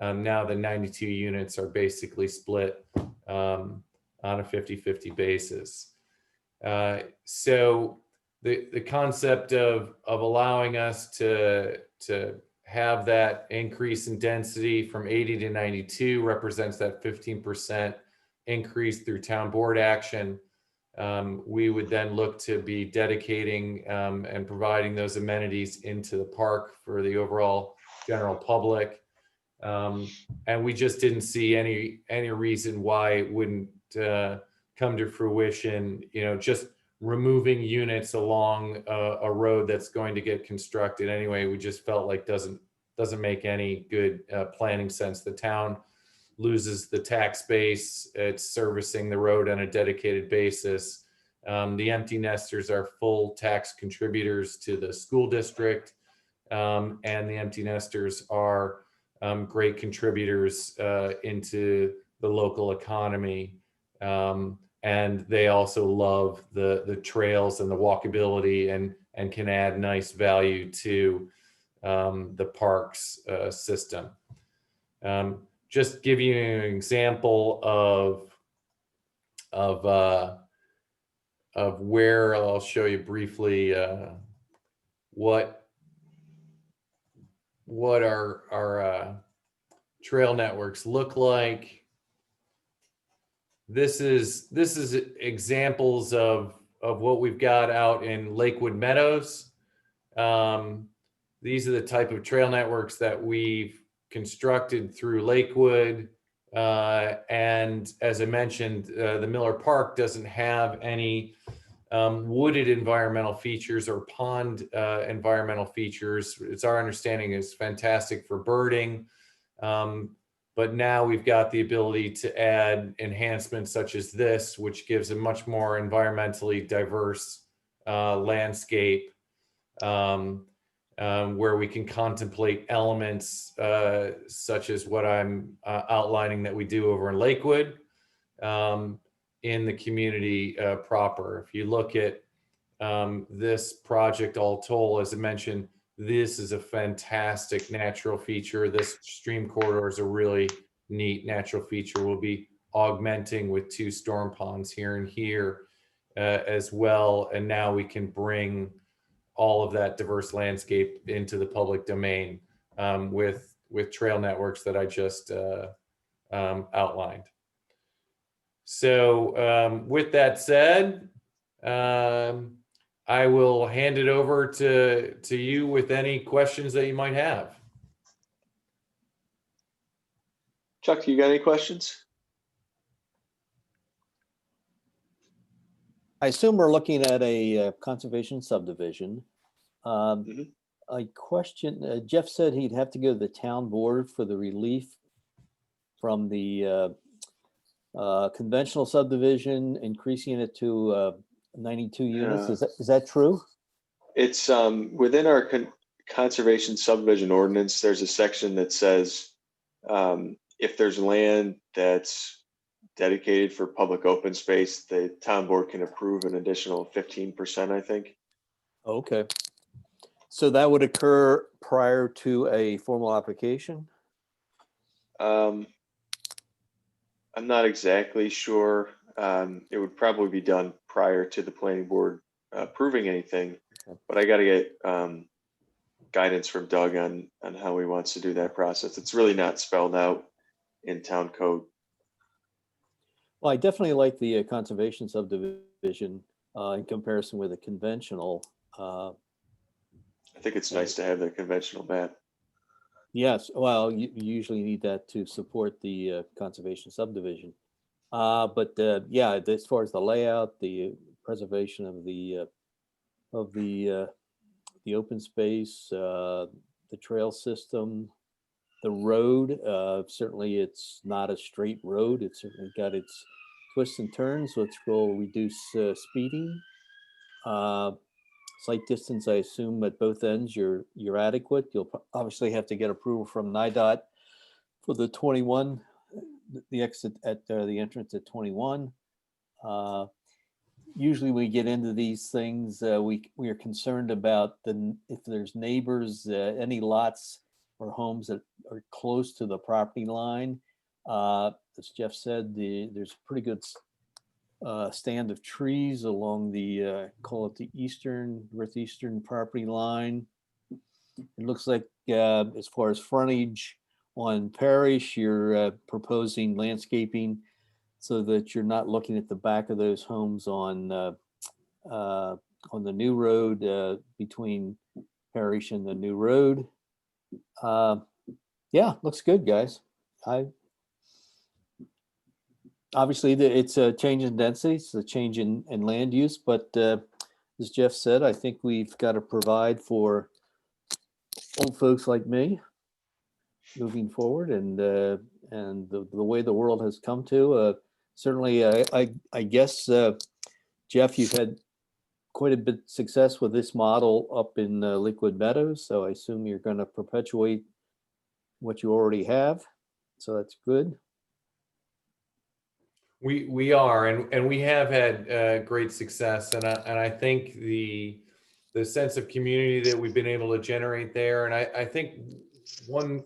Now the 92 units are basically split on a 50-50 basis. So the concept of allowing us to have that increase in density from 80 to 92 represents that 15% increase through town board action. We would then look to be dedicating and providing those amenities into the park for the overall general public. And we just didn't see any reason why it wouldn't come to fruition, just removing units along a road that's going to get constructed anyway. We just felt like doesn't make any good planning sense. The town loses the tax base. It's servicing the road on a dedicated basis. The empty nesters are full tax contributors to the school district, and the empty nesters are great contributors into the local economy. And they also love the trails and the walkability, and can add nice value to the parks system. Just give you an example of where I'll show you briefly what our trail networks look like. This is examples of what we've got out in Lakewood Meadows. These are the type of trail networks that we've constructed through Lakewood. And as I mentioned, the Miller Park doesn't have any wooded environmental features or pond environmental features. It's our understanding is fantastic for birding. But now we've got the ability to add enhancements such as this, which gives a much more environmentally diverse landscape where we can contemplate elements such as what I'm outlining that we do over in Lakewood in the community proper. If you look at this project all told, as I mentioned, this is a fantastic natural feature. This stream corridor is a really neat natural feature. We'll be augmenting with 2 storm ponds here and here as well. And now we can bring all of that diverse landscape into the public domain with trail networks that I just outlined. So with that said, I will hand it over to you with any questions that you might have. Chuck, you got any questions? I assume we're looking at a conservation subdivision. Mhm. A question, Jeff said he'd have to go to the town board for the relief from the conventional subdivision, increasing it to 92 units. Yeah. Is that true? It's within our conservation subdivision ordinance, there's a section that says if there's land that's dedicated for public open space, the town board can approve an additional 15%, I think. Okay. So that would occur prior to a formal application? I'm not exactly sure. It would probably be done prior to the planning board approving anything, but I got to get guidance from Doug on how he wants to do that process. It's really not spelled out in town code. Well, I definitely like the conservation subdivision in comparison with a conventional. I think it's nice to have the conventional map. Yes, well, you usually need that to support the conservation subdivision. But yeah, as far as the layout, the preservation of the open space, the trail system, the road, certainly it's not a straight road. It's certainly got its twists and turns, which will reduce speeding. Sight distance, I assume at both ends you're adequate. You'll obviously have to get approval from NIDOT for the 21, the exit at the entrance at 21. Usually we get into these things, we are concerned about if there's neighbors, any lots or homes that are close to the property line. As Jeff said, there's a pretty good stand of trees along the call it the northeastern property line. It looks like as far as frontage on Parish, you're proposing landscaping so that you're not looking at the back of those homes on the new road between Parish and the new road. Yeah, looks good, guys. Obviously, it's a change in density, it's a change in land use, but as Jeff said, I think we've got to provide for old folks like me moving forward, and the way the world has come to. Certainly, I guess, Jeff, you've had quite a bit of success with this model up in Lakewood Meadows, so I assume you're going to perpetuate what you already have, so that's good. We are, and we have had great success, and I think the sense of community that we've been able to generate there, and I think one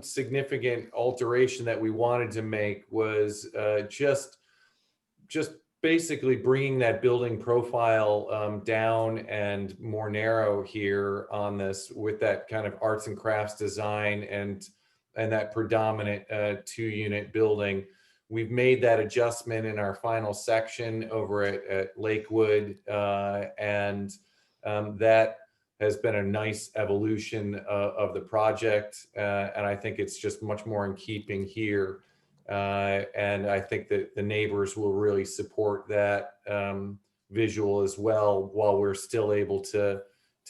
significant alteration that we wanted to make was just basically bringing that building profile down and more narrow here on this, with that kind of arts and crafts design and that predominant 2-unit building. We've made that adjustment in our final section over at Lakewood, and that has been a nice evolution of the project. And I think it's just much more in keeping here And I think that the neighbors will really support that visual as well, while we're still able to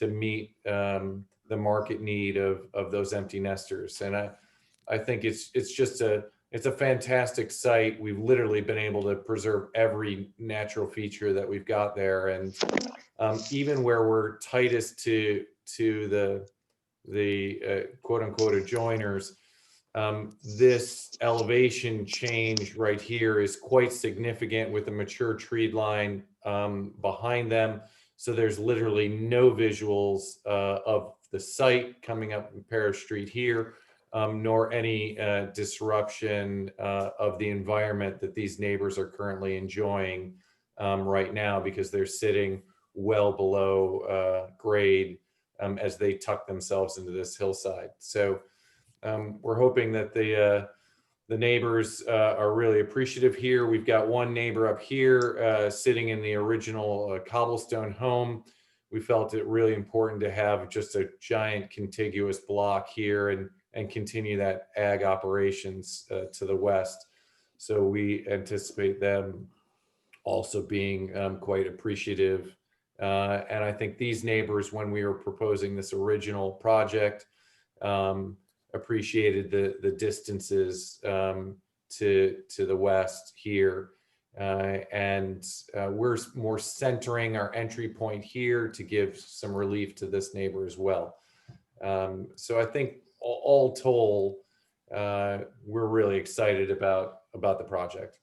meet the market need of those empty nesters. And I think it's a fantastic site. We've literally been able to preserve every natural feature that we've got there, and even where we're tightest to the quote unquote adjoiners, this elevation change right here is quite significant with a mature tree line behind them. So there's literally no visuals of the site coming up Parish Street here, nor any disruption of the environment that these neighbors are currently enjoying right now, because they're sitting well below grade as they tuck themselves into this hillside. So we're hoping that the neighbors are really appreciative here. We've got one neighbor up here sitting in the original cobblestone home. We felt it really important to have just a giant contiguous block here and continue that ag operations to the west. So we anticipate them also being quite appreciative. And I think these neighbors, when we were proposing this original project, appreciated the distances to the west here. And we're more centering our entry point here to give some relief to this neighbor as well. So I think all told, we're really excited about the project.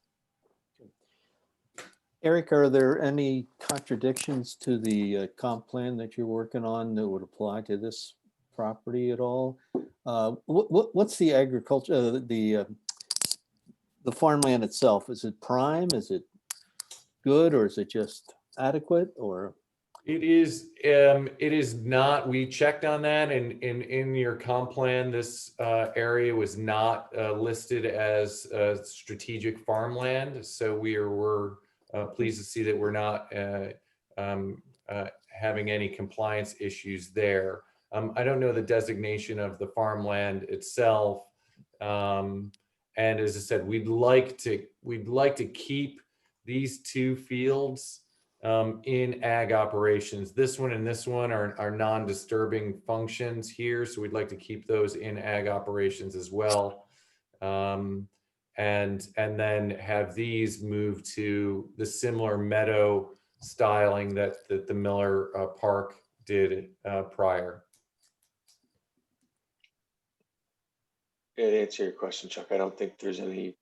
Eric, are there any contradictions to the comp plan that you're working on that would apply to this property at all? What's the agriculture, the farmland itself? Is it prime? Is it good, or is it just adequate? Or it is not. We checked on that, and in your comp plan, this area was not listed as strategic farmland. So we're pleased to see that we're not having any compliance issues there. I don't know the designation of the farmland itself. And as I said, we'd like to keep these two fields in ag operations. This one and this one are non-disturbing functions here. So we'd like to keep those in ag operations as well. And then have these move to the similar meadow styling that the Miller Park did prior. Yeah, to answer your question, Chuck, I don't think there's any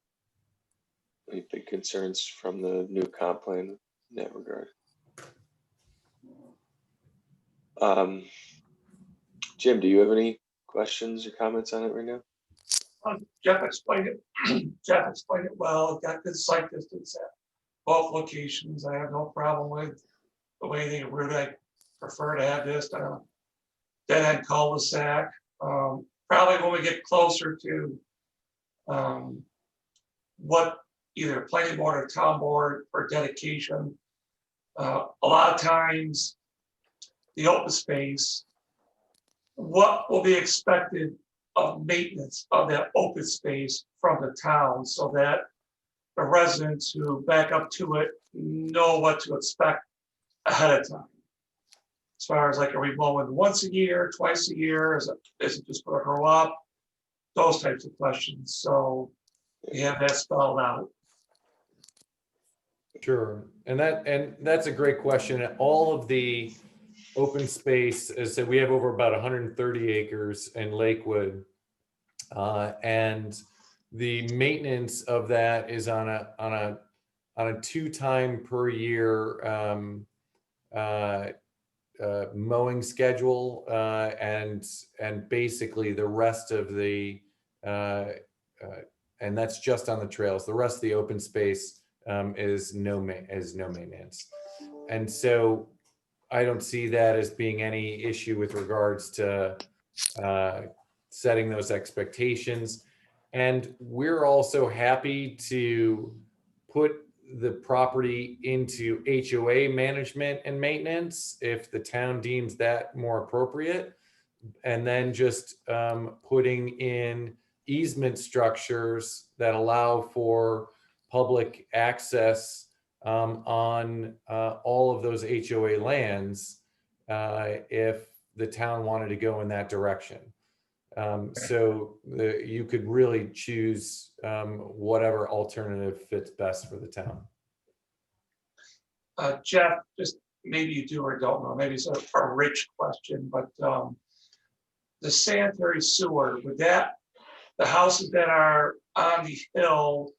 big concerns from the new comp plan in that regard. Jim, do you have any questions or comments on it right now? Jeff explained it. Jeff explained it well. Got good sight distance at both locations. I have no problem with the way they route. I prefer to have this dead end cul-de-sac. Probably when we get closer to what either planning board or town board for dedication, a lot of times the open space, what will be expected of maintenance of that open space from the town, so that the residents who back up to it know what to expect ahead of time. As far as like, are we mowing once a year, twice a year? Is it just going to grow up? Those types of questions. So we have that spelled out. Sure, and that's a great question. All of the open space, as I said, we have over about 130 acres in Lakewood, and the maintenance of that is on a 2-time per year mowing schedule, and basically the rest of the and that's just on the trails. The rest of the open space is no maintenance, and so I don't see that as being any issue with regards to setting those expectations. And we're also happy to put the property into HOA management and maintenance if the town deems that more appropriate, and then just putting in easement structures that allow for public access on all of those HOA lands if the town wanted to go in that direction. So you could really choose whatever alternative fits best for the town. Jeff, just maybe you do or don't know, maybe it's a rich question, but the sanitary sewer, would that, the houses that are on the hill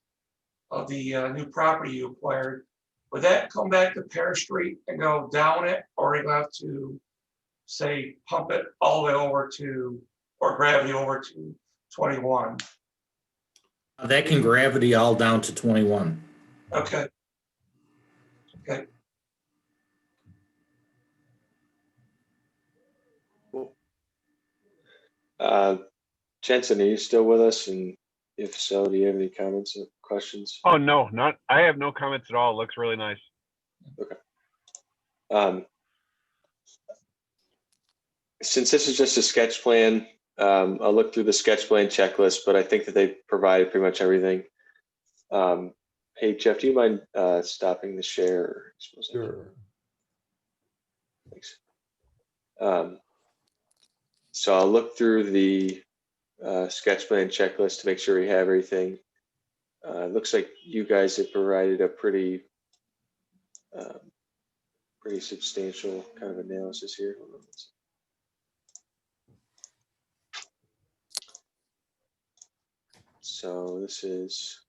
of the new property you acquired, would that come back to Pear Street and go down it, or you have to, say, pump it all the way over to, or gravity over to 21? That can gravity all down to 21. Okay. Okay. Jensen, are you still with us? And if so, do you have any comments or questions? Oh, no, not, I have no comments at all. It looks really nice. Okay. Since this is just a sketch plan, I'll look through the sketch plan checklist, but I think that they provided pretty much everything. Hey, Jeff, do you mind stopping the share? Sure. Thanks. So I'll look through the sketch plan checklist to make sure we have everything. It looks like you guys have provided a pretty substantial kind of analysis here. Hold on. So this is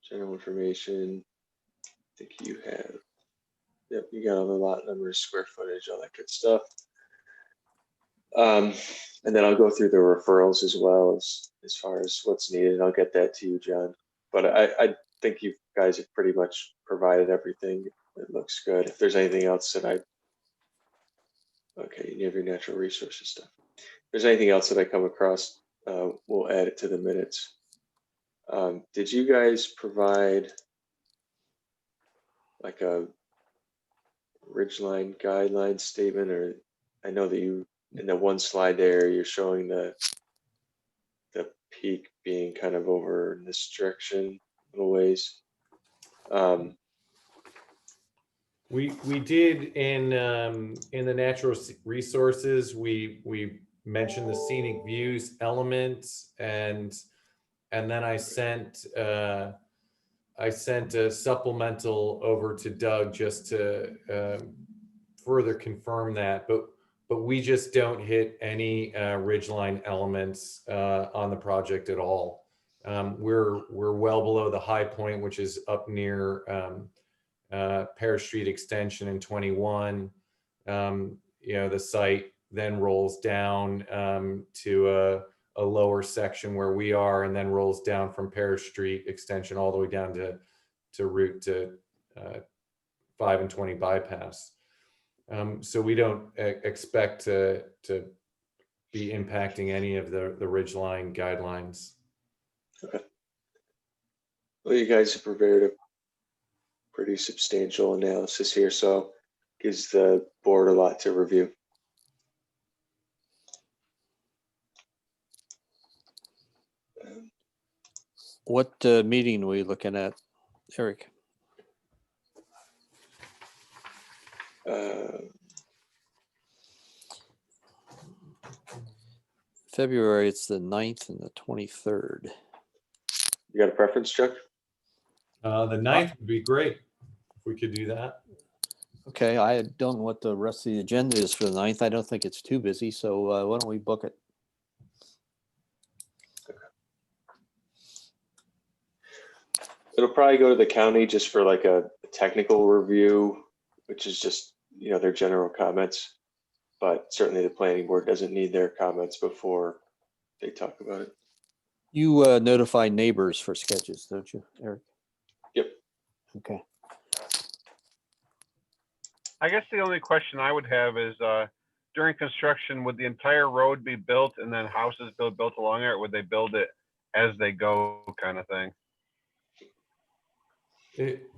general information. I think you have, yep, you got all the lot numbers, square footage, all that good stuff. And then I'll go through the referrals as well as far as what's needed. I'll get that to you, John. But I think you guys have pretty much provided everything. It looks good. If there's anything else that okay, you have your natural resources stuff. If there's anything else that I come across, we'll add it to the minutes. Did you guys provide like a Ridgeline guideline statement, or I know that you, in the one slide there, you're showing the peak being kind of over in this direction a little ways. We did in the natural resources, we mentioned the scenic views elements, and then I sent a supplemental over to Doug just to further confirm that, but we just don't hit any ridgeline elements on the project at all. We're well below the high point, which is up near Pear Street Extension in 21. The site then rolls down to a lower section where we are, and then rolls down from Pear Street Extension all the way down to route to 5 and 20 bypass. So we don't expect to be impacting any of the ridgeline guidelines. Okay. Well, you guys have prepared a pretty substantial analysis here, so gives the board a lot to review. What meeting are we looking at, Eric? February, it's the 9th and the 23rd. You got a preference, Chuck? The 9th would be great if we could do that. Okay, I don't know what the rest of the agenda is for the 9th. I don't think it's too busy, so why don't we book it? It'll probably go to the county just for like a technical review, which is just, their general comments. But certainly the planning board doesn't need their comments before they talk about it. You notify neighbors for sketches, don't you, Eric? Yep. Okay. I guess the only question I would have is during construction, would the entire road be built and then houses built along it, or would they build it as they go kind of thing?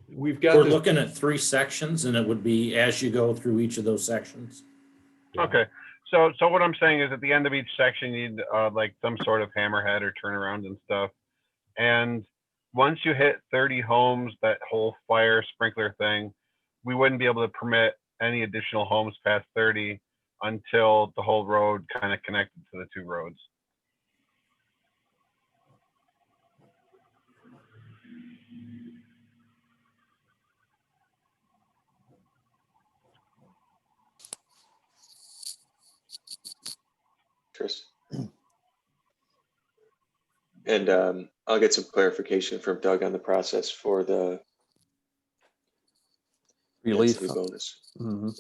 We've got We're this, looking at 3 sections, and it would be as you go through each of those sections. Okay, So what I'm saying is at the end of each section, you need like some sort of hammerhead or turnaround and stuff. And once you hit 30 homes, that whole fire sprinkler thing, we wouldn't be able to permit any additional homes past 30 until the whole road kind of connected to the two roads. Chris. And I'll get some clarification from Doug on the process for the Relief. density bonus. Mhm.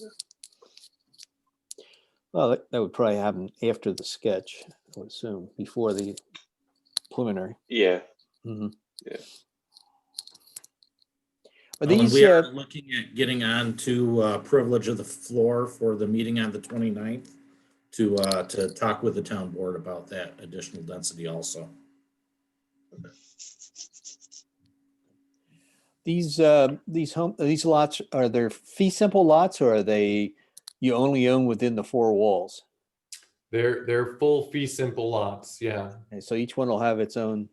Well, that would probably happen after the sketch, I would assume, before the preliminary. Yeah. Mhm. Yeah. Are And these, we are looking at getting on to privilege of the floor for the meeting on the 29th to talk with the town board about that additional density also. these lots, are they fee simple lots, or are they, you only own within the four walls? They're full fee simple lots. Yeah. And so each one will have its own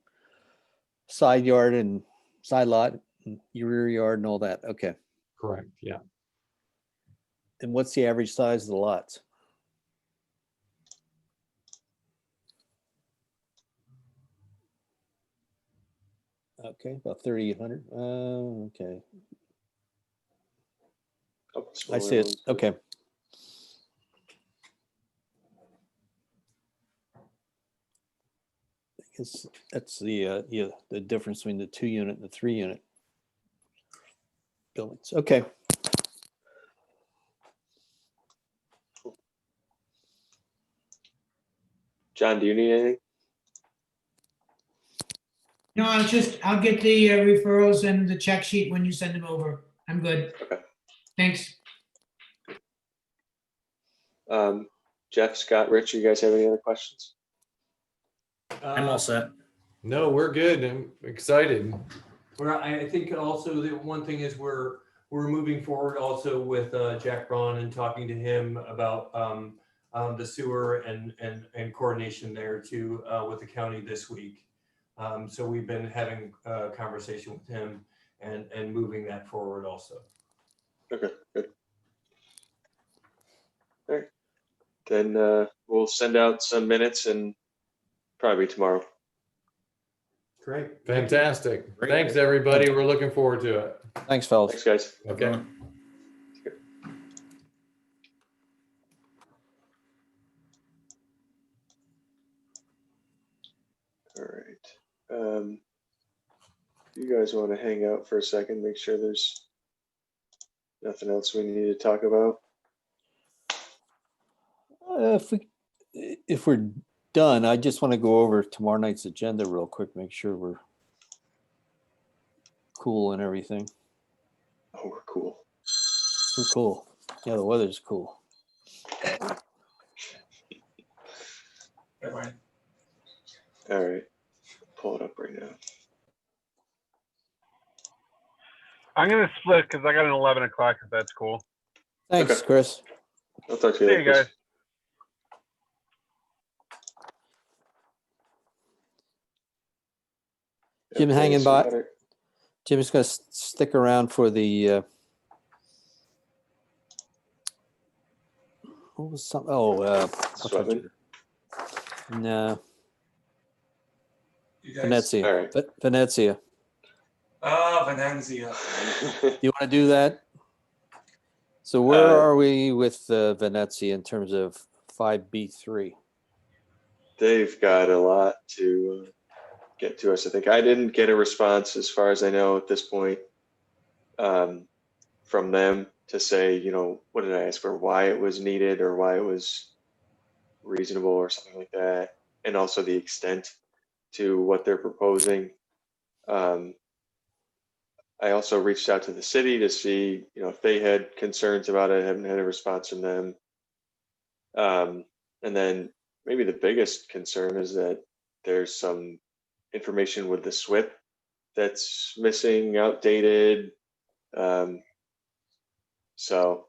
side yard and side lot, and your rear yard and all that. Okay. Correct. Yeah. And what's the average size of the lots? Okay, about 3,800. Okay. Couple I smaller see it. ones, but- Okay. That's the difference between the 2-unit and the 3-unit buildings. Okay. John, do you need anything? No, I'll get the referrals and the check sheet when you send them over. I'm good. Okay. Thanks. Jeff, Scott, Rich, you guys have any other questions? I'm all set. No, we're good. I'm excited. I think also the one thing is we're moving forward also with Jack Braun and talking to him about the sewer and coordination there too with the county this week. So we've been having a conversation with him and moving that forward also. Okay, good. All right. Then we'll send out some minutes and probably tomorrow. Great. Fantastic. Great. Thanks, everybody. We're looking forward to it. Thanks, fellas. Thanks, guys. Okay. All right. You guys want to hang out for a second, make sure there's nothing else we need to talk about? If we're done, I just want to go over tomorrow night's agenda real quick, make sure we're cool and everything. Oh, we're cool. We're cool. Yeah, the weather's cool. Never mind. All right. Pull it up right now. I'm going to split because I got an 11 o'clock if that's cool. Thanks, Okay. Chris. I'll talk to See you you later. Chris. guys. Jim Okay, hanging so by. what are- Jim's going to stick around for the, what was some, Sweatman? no, You guys, Venezia. All right. Venezia. Venezia. You want to do that? So where Uh, are we with Venezia in terms of 5B3? They've got a lot to get to us. I think I didn't get a response, as far as I know at this point, from them to say, what did I ask for, why it was needed or why it was reasonable or something like that, and also the extent to what they're proposing. I also reached out to the city to see, if they had concerns about it. I haven't had a response from them. And then maybe the biggest concern is that there's some information with the SWIP that's missing, outdated. So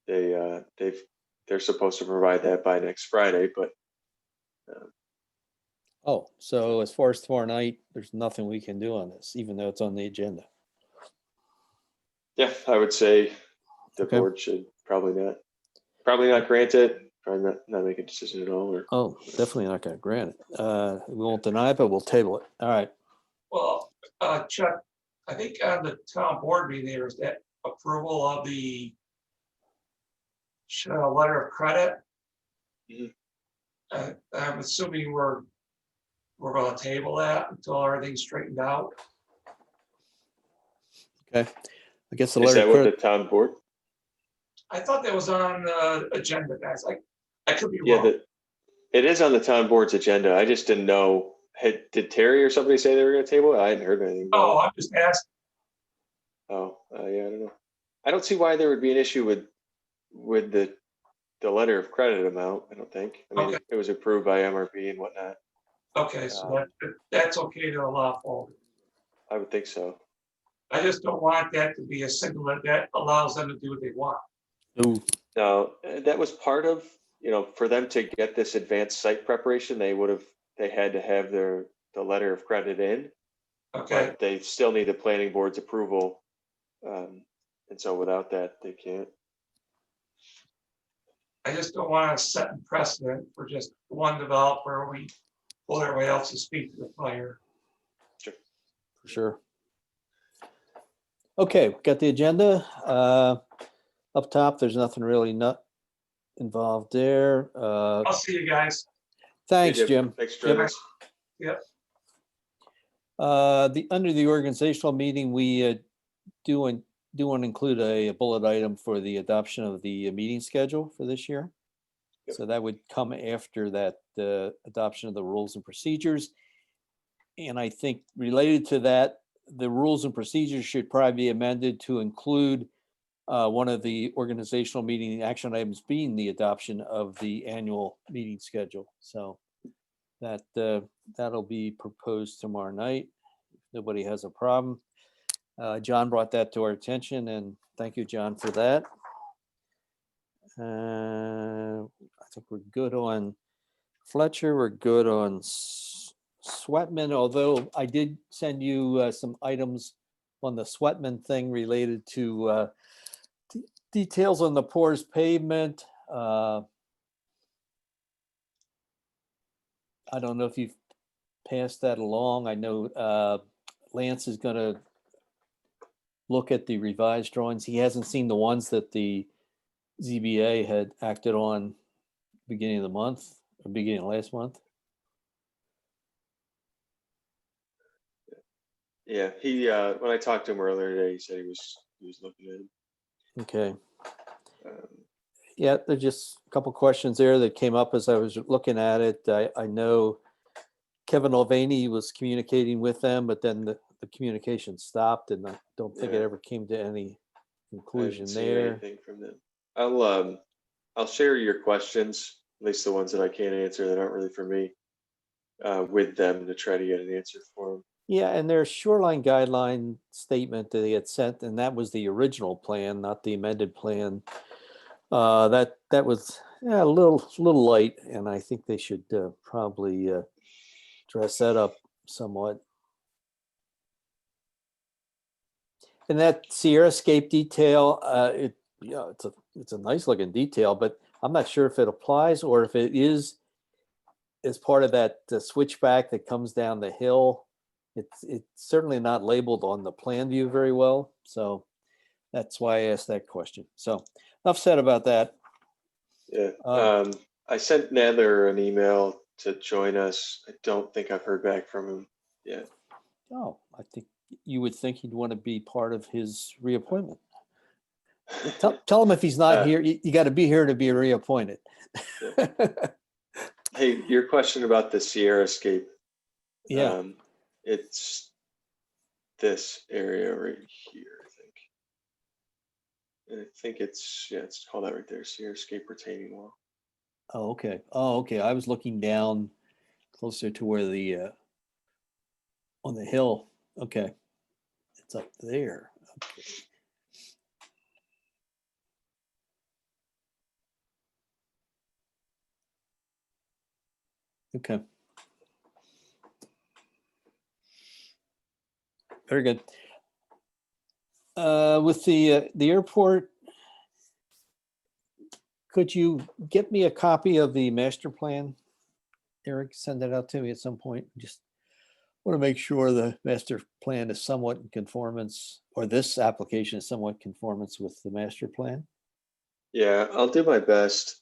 they've they're supposed to provide that by next Friday, but Oh, so as far as tomorrow night, there's nothing we can do on this, even though it's on the agenda. yeah, I would say the Okay. board should probably not grant it, probably not make a decision at all, or Oh, definitely not going to grant it. We won't deny it, but we'll table it. All right. Well, Chuck, I think on the town board meeting, there was that approval of the letter of credit. Mhm. I'm assuming we're gonna table that until everything's straightened out. Okay. I guess the is letter that of what the credit, town board? I thought that was on the agenda, guys. I could be Yeah, wrong. it is on the town board's agenda. I just didn't know. Did Terry or somebody say they were going to table it? I hadn't heard anything about Oh, it. I'm just asking. Oh, yeah, I don't know. I don't see why there would be an issue with the letter of credit amount. I don't think. I mean, Okay. it was approved by MRB and whatnot. Okay, so that's okay to allow for. I would think so. I just don't want that to be a signal that allows them to do what they want. ooh, Now, that was part of, for them to get this advanced site preparation, they had to have the letter of credit in, Okay, but they still need the planning board's approval. And so without that, they can't. I just don't want to set a precedent for just one developer. We pull everybody else's feet to the fire. for sure. Okay, got the agenda. Up top, there's nothing really not involved there. I'll see you guys. Thanks, Hey, Jim. Thanks for joining us. Yep. Under the organizational meeting, we do want to include a bullet item for the adoption of the meeting schedule for this year. Yep. So that would come after that, the adoption of the rules and procedures. And I think related to that, the rules and procedures should probably be amended to include one of the organizational meeting action items being the adoption of the annual meeting schedule. So that that'll be proposed tomorrow night. If nobody has a problem. John brought that to our attention, and thank you, John, for that. I think we're good on Fletcher. We're good on Sweatman, although I did send you some items on the Sweatman thing related to details on the porous pavement. I don't know if you've passed that along. I know Lance is going to look at the revised drawings. He hasn't seen the ones that the ZBA had acted on beginning of the month or beginning of last month. Yeah, he when I talked to him earlier today, he said he was looking at him. Okay. Yeah, there's just a couple questions there that came up as I was looking at it. I know Kevin Mulvaney was communicating with them, but then the communication stopped, and I don't think it Yeah. ever came to any I conclusion haven't seen there. anything from them. I'll share your questions, at least the ones that I can't answer that aren't really for me, with them to try to get an answer for them. Yeah, and their shoreline guideline statement that they had sent, and that was the original plan, not the amended plan. That was a little light, and I think they should probably dress that up somewhat. And that Sierra Scape detail, it's a nice looking detail, but I'm not sure if it applies or if it is as part of that switchback that comes down the hill. It's certainly not labeled on the plan view very well, so that's why I asked that question. So enough said about that. Yeah. I sent Nadler an email to join us. I don't think I've heard back from him yet. Oh, I think you would think he'd want to be part of his reappointment. Tell him if he's not here, you got to be here to be reappointed. Hey, your question about the Sierra Scape. Yeah. It's this area right here, I think. And I think it's called that right there, Sierra Scape retaining wall. Oh, okay. I was looking down closer to where the on the hill. Okay. It's up there. Okay. Okay. Very good. With the airport, could you get me a copy of the master plan? Eric, send that out to me at some point. Just want to make sure the master plan is somewhat in conformance, or this application is somewhat conformance with the master plan. Yeah, I'll do my best.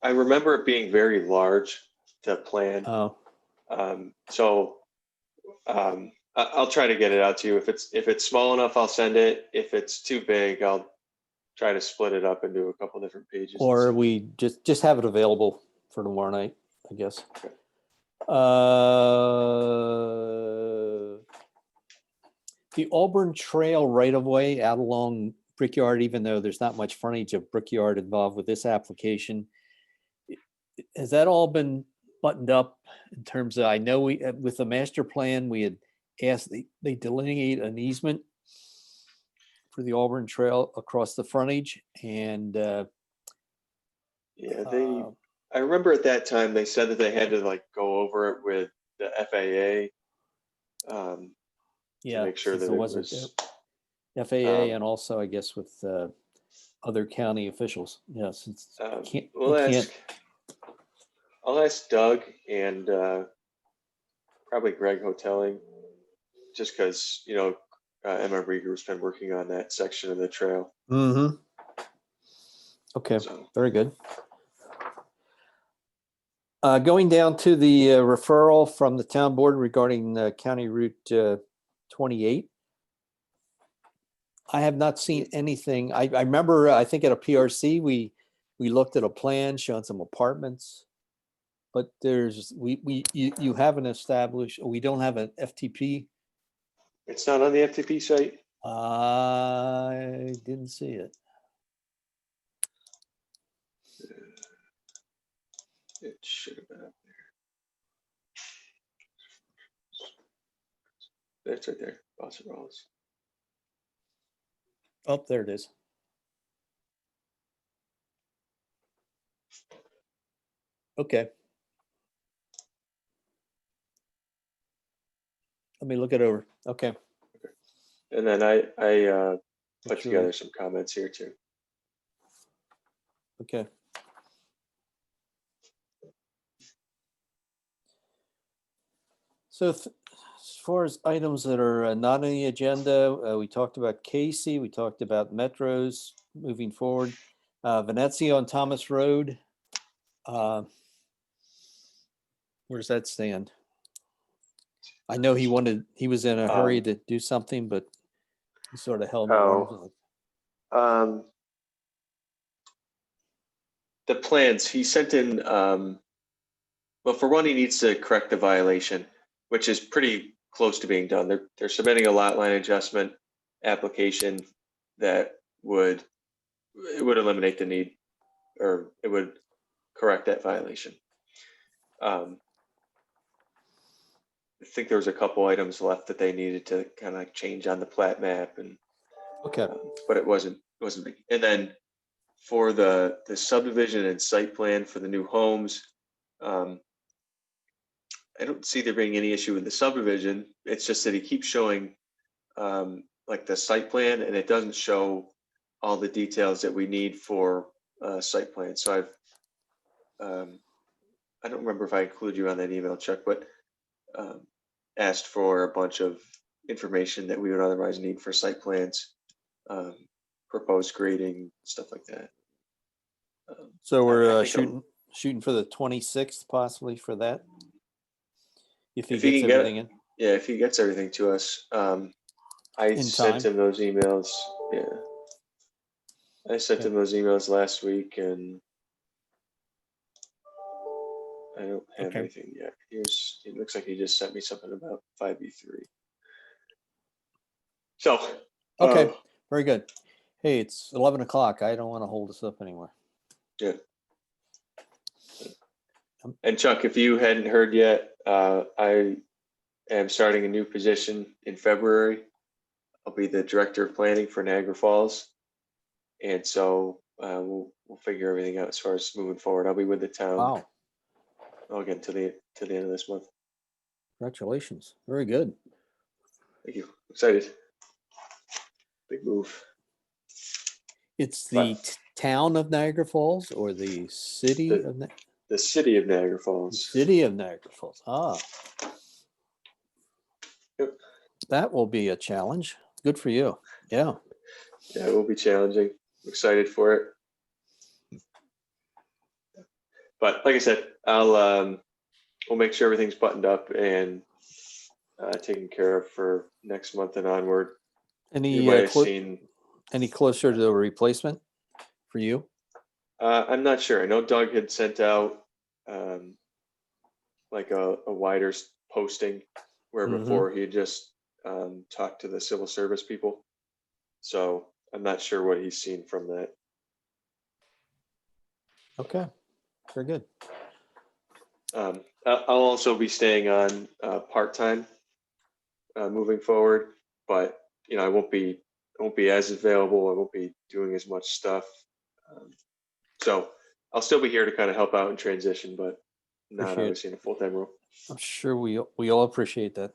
I remember it being very large, the plan. Oh, I'll try to get it out to you. If it's small enough, I'll send it. If it's too big, I'll try to split it up into a couple different pages. and or send it. we just have it available for tomorrow night, I guess. Okay. The Auburn Trail right of way out along Brickyard, even though there's not much frontage of Brickyard involved with this application, has that all been buttoned up in terms of, I know we, with the master plan, we had asked they delineate an easement for the Auburn Trail across the frontage, and Yeah, I remember at that time they said that they had to like go over it with the FAA. yeah, To make sure since that it it wasn't was. FAA and also I guess with other county officials. Yeah, since you can't. I'll ask Doug and probably Greg Hotelling, just because Emma Rieger's been working on that section of the trail. Mm-hmm. Okay, So, very good. Going down to the referral from the town board regarding County Route 28. I have not seen anything. I remember, I think at a PRC, we looked at a plan showing some apartments, but you haven't established, we don't have an FTP. it's not on the FTP site. I didn't see it. It should have been up there. That's right there, Boston Rollins. Oh, there it is. Okay. Let me look it over. Okay. And then I put Sure. together some comments here too. Okay. So as far as items that are not on the agenda, we talked about Casey, we talked about metros moving forward. Venezia on Thomas Road. Where does that stand? I know he was in a hurry to do something, but he sort of held. The plans he sent in, well, for one, he needs to correct the violation, which is pretty close to being done. They're submitting a lot line adjustment application that would eliminate the need, or it would correct that violation. I think there was a couple items left that they needed to kind of like change on the plat map, and Okay. but it wasn't big. And then for the subdivision and site plan for the new homes, I don't see there being any issue with the subdivision. It's just that he keeps showing like the site plan, and it doesn't show all the details that we need for site plan. So I don't remember if I include you on that email, Chuck, but asked for a bunch of information that we would otherwise need for site plans, proposed grading, stuff like that. So we're I think shooting for the 26th possibly for that. If he If he gets can get it. everything in. Yeah, if he gets everything to us, I In sent time. him those emails. Yeah, I sent Okay. him those emails last week, and I don't have Okay. anything yet. It looks like he just sent me something about 5B3. So, Okay, very good. Hey, it's 11 o'clock. I don't want to hold this up anymore. yeah. And Chuck, if you hadn't heard yet, I am starting a new position in February. I'll be the director of planning for Niagara Falls, and so we'll figure everything out as far as moving forward. I'll be with the town. Wow. again to the end of this month. Congratulations. Very good. Thank you. Excited. Big move. It's the town of Niagara Falls or the city of The city of Niagara Falls. City of Niagara Falls. Ah. Yep. That will be a challenge. Good for you. Yeah. Yeah, it will be challenging. I'm excited for it. But like I said, we'll make sure everything's buttoned up and taken care of for next month and onward. You might have seen. Any closer to the replacement for you? I'm not sure. I know Doug had sent out like a wider posting where before he had just talked to the civil service people. So I'm not sure what he's seen from that. Okay, very good. I'll also be staying on part-time moving forward, but I won't be as available. I won't be doing as much stuff. So I'll still be here to kind of help out and transition, but not obviously in a full-time role. I'm sure we all appreciate that.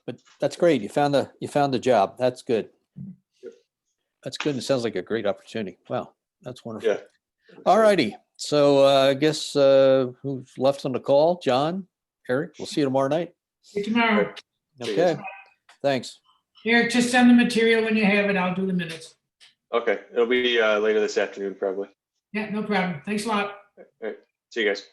But that's great. You found a job. That's good. Yep. That's good. It sounds like a great opportunity. Wow, that's wonderful. Yeah. All righty. So I guess who's left on the call? John, Eric. We'll see you tomorrow night. See you tomorrow. Okay. Thanks. Here, just send the material when you have it. I'll do the minutes. Okay. It'll be later this afternoon, probably. Yeah, no problem. Thanks a lot. All right. See you guys.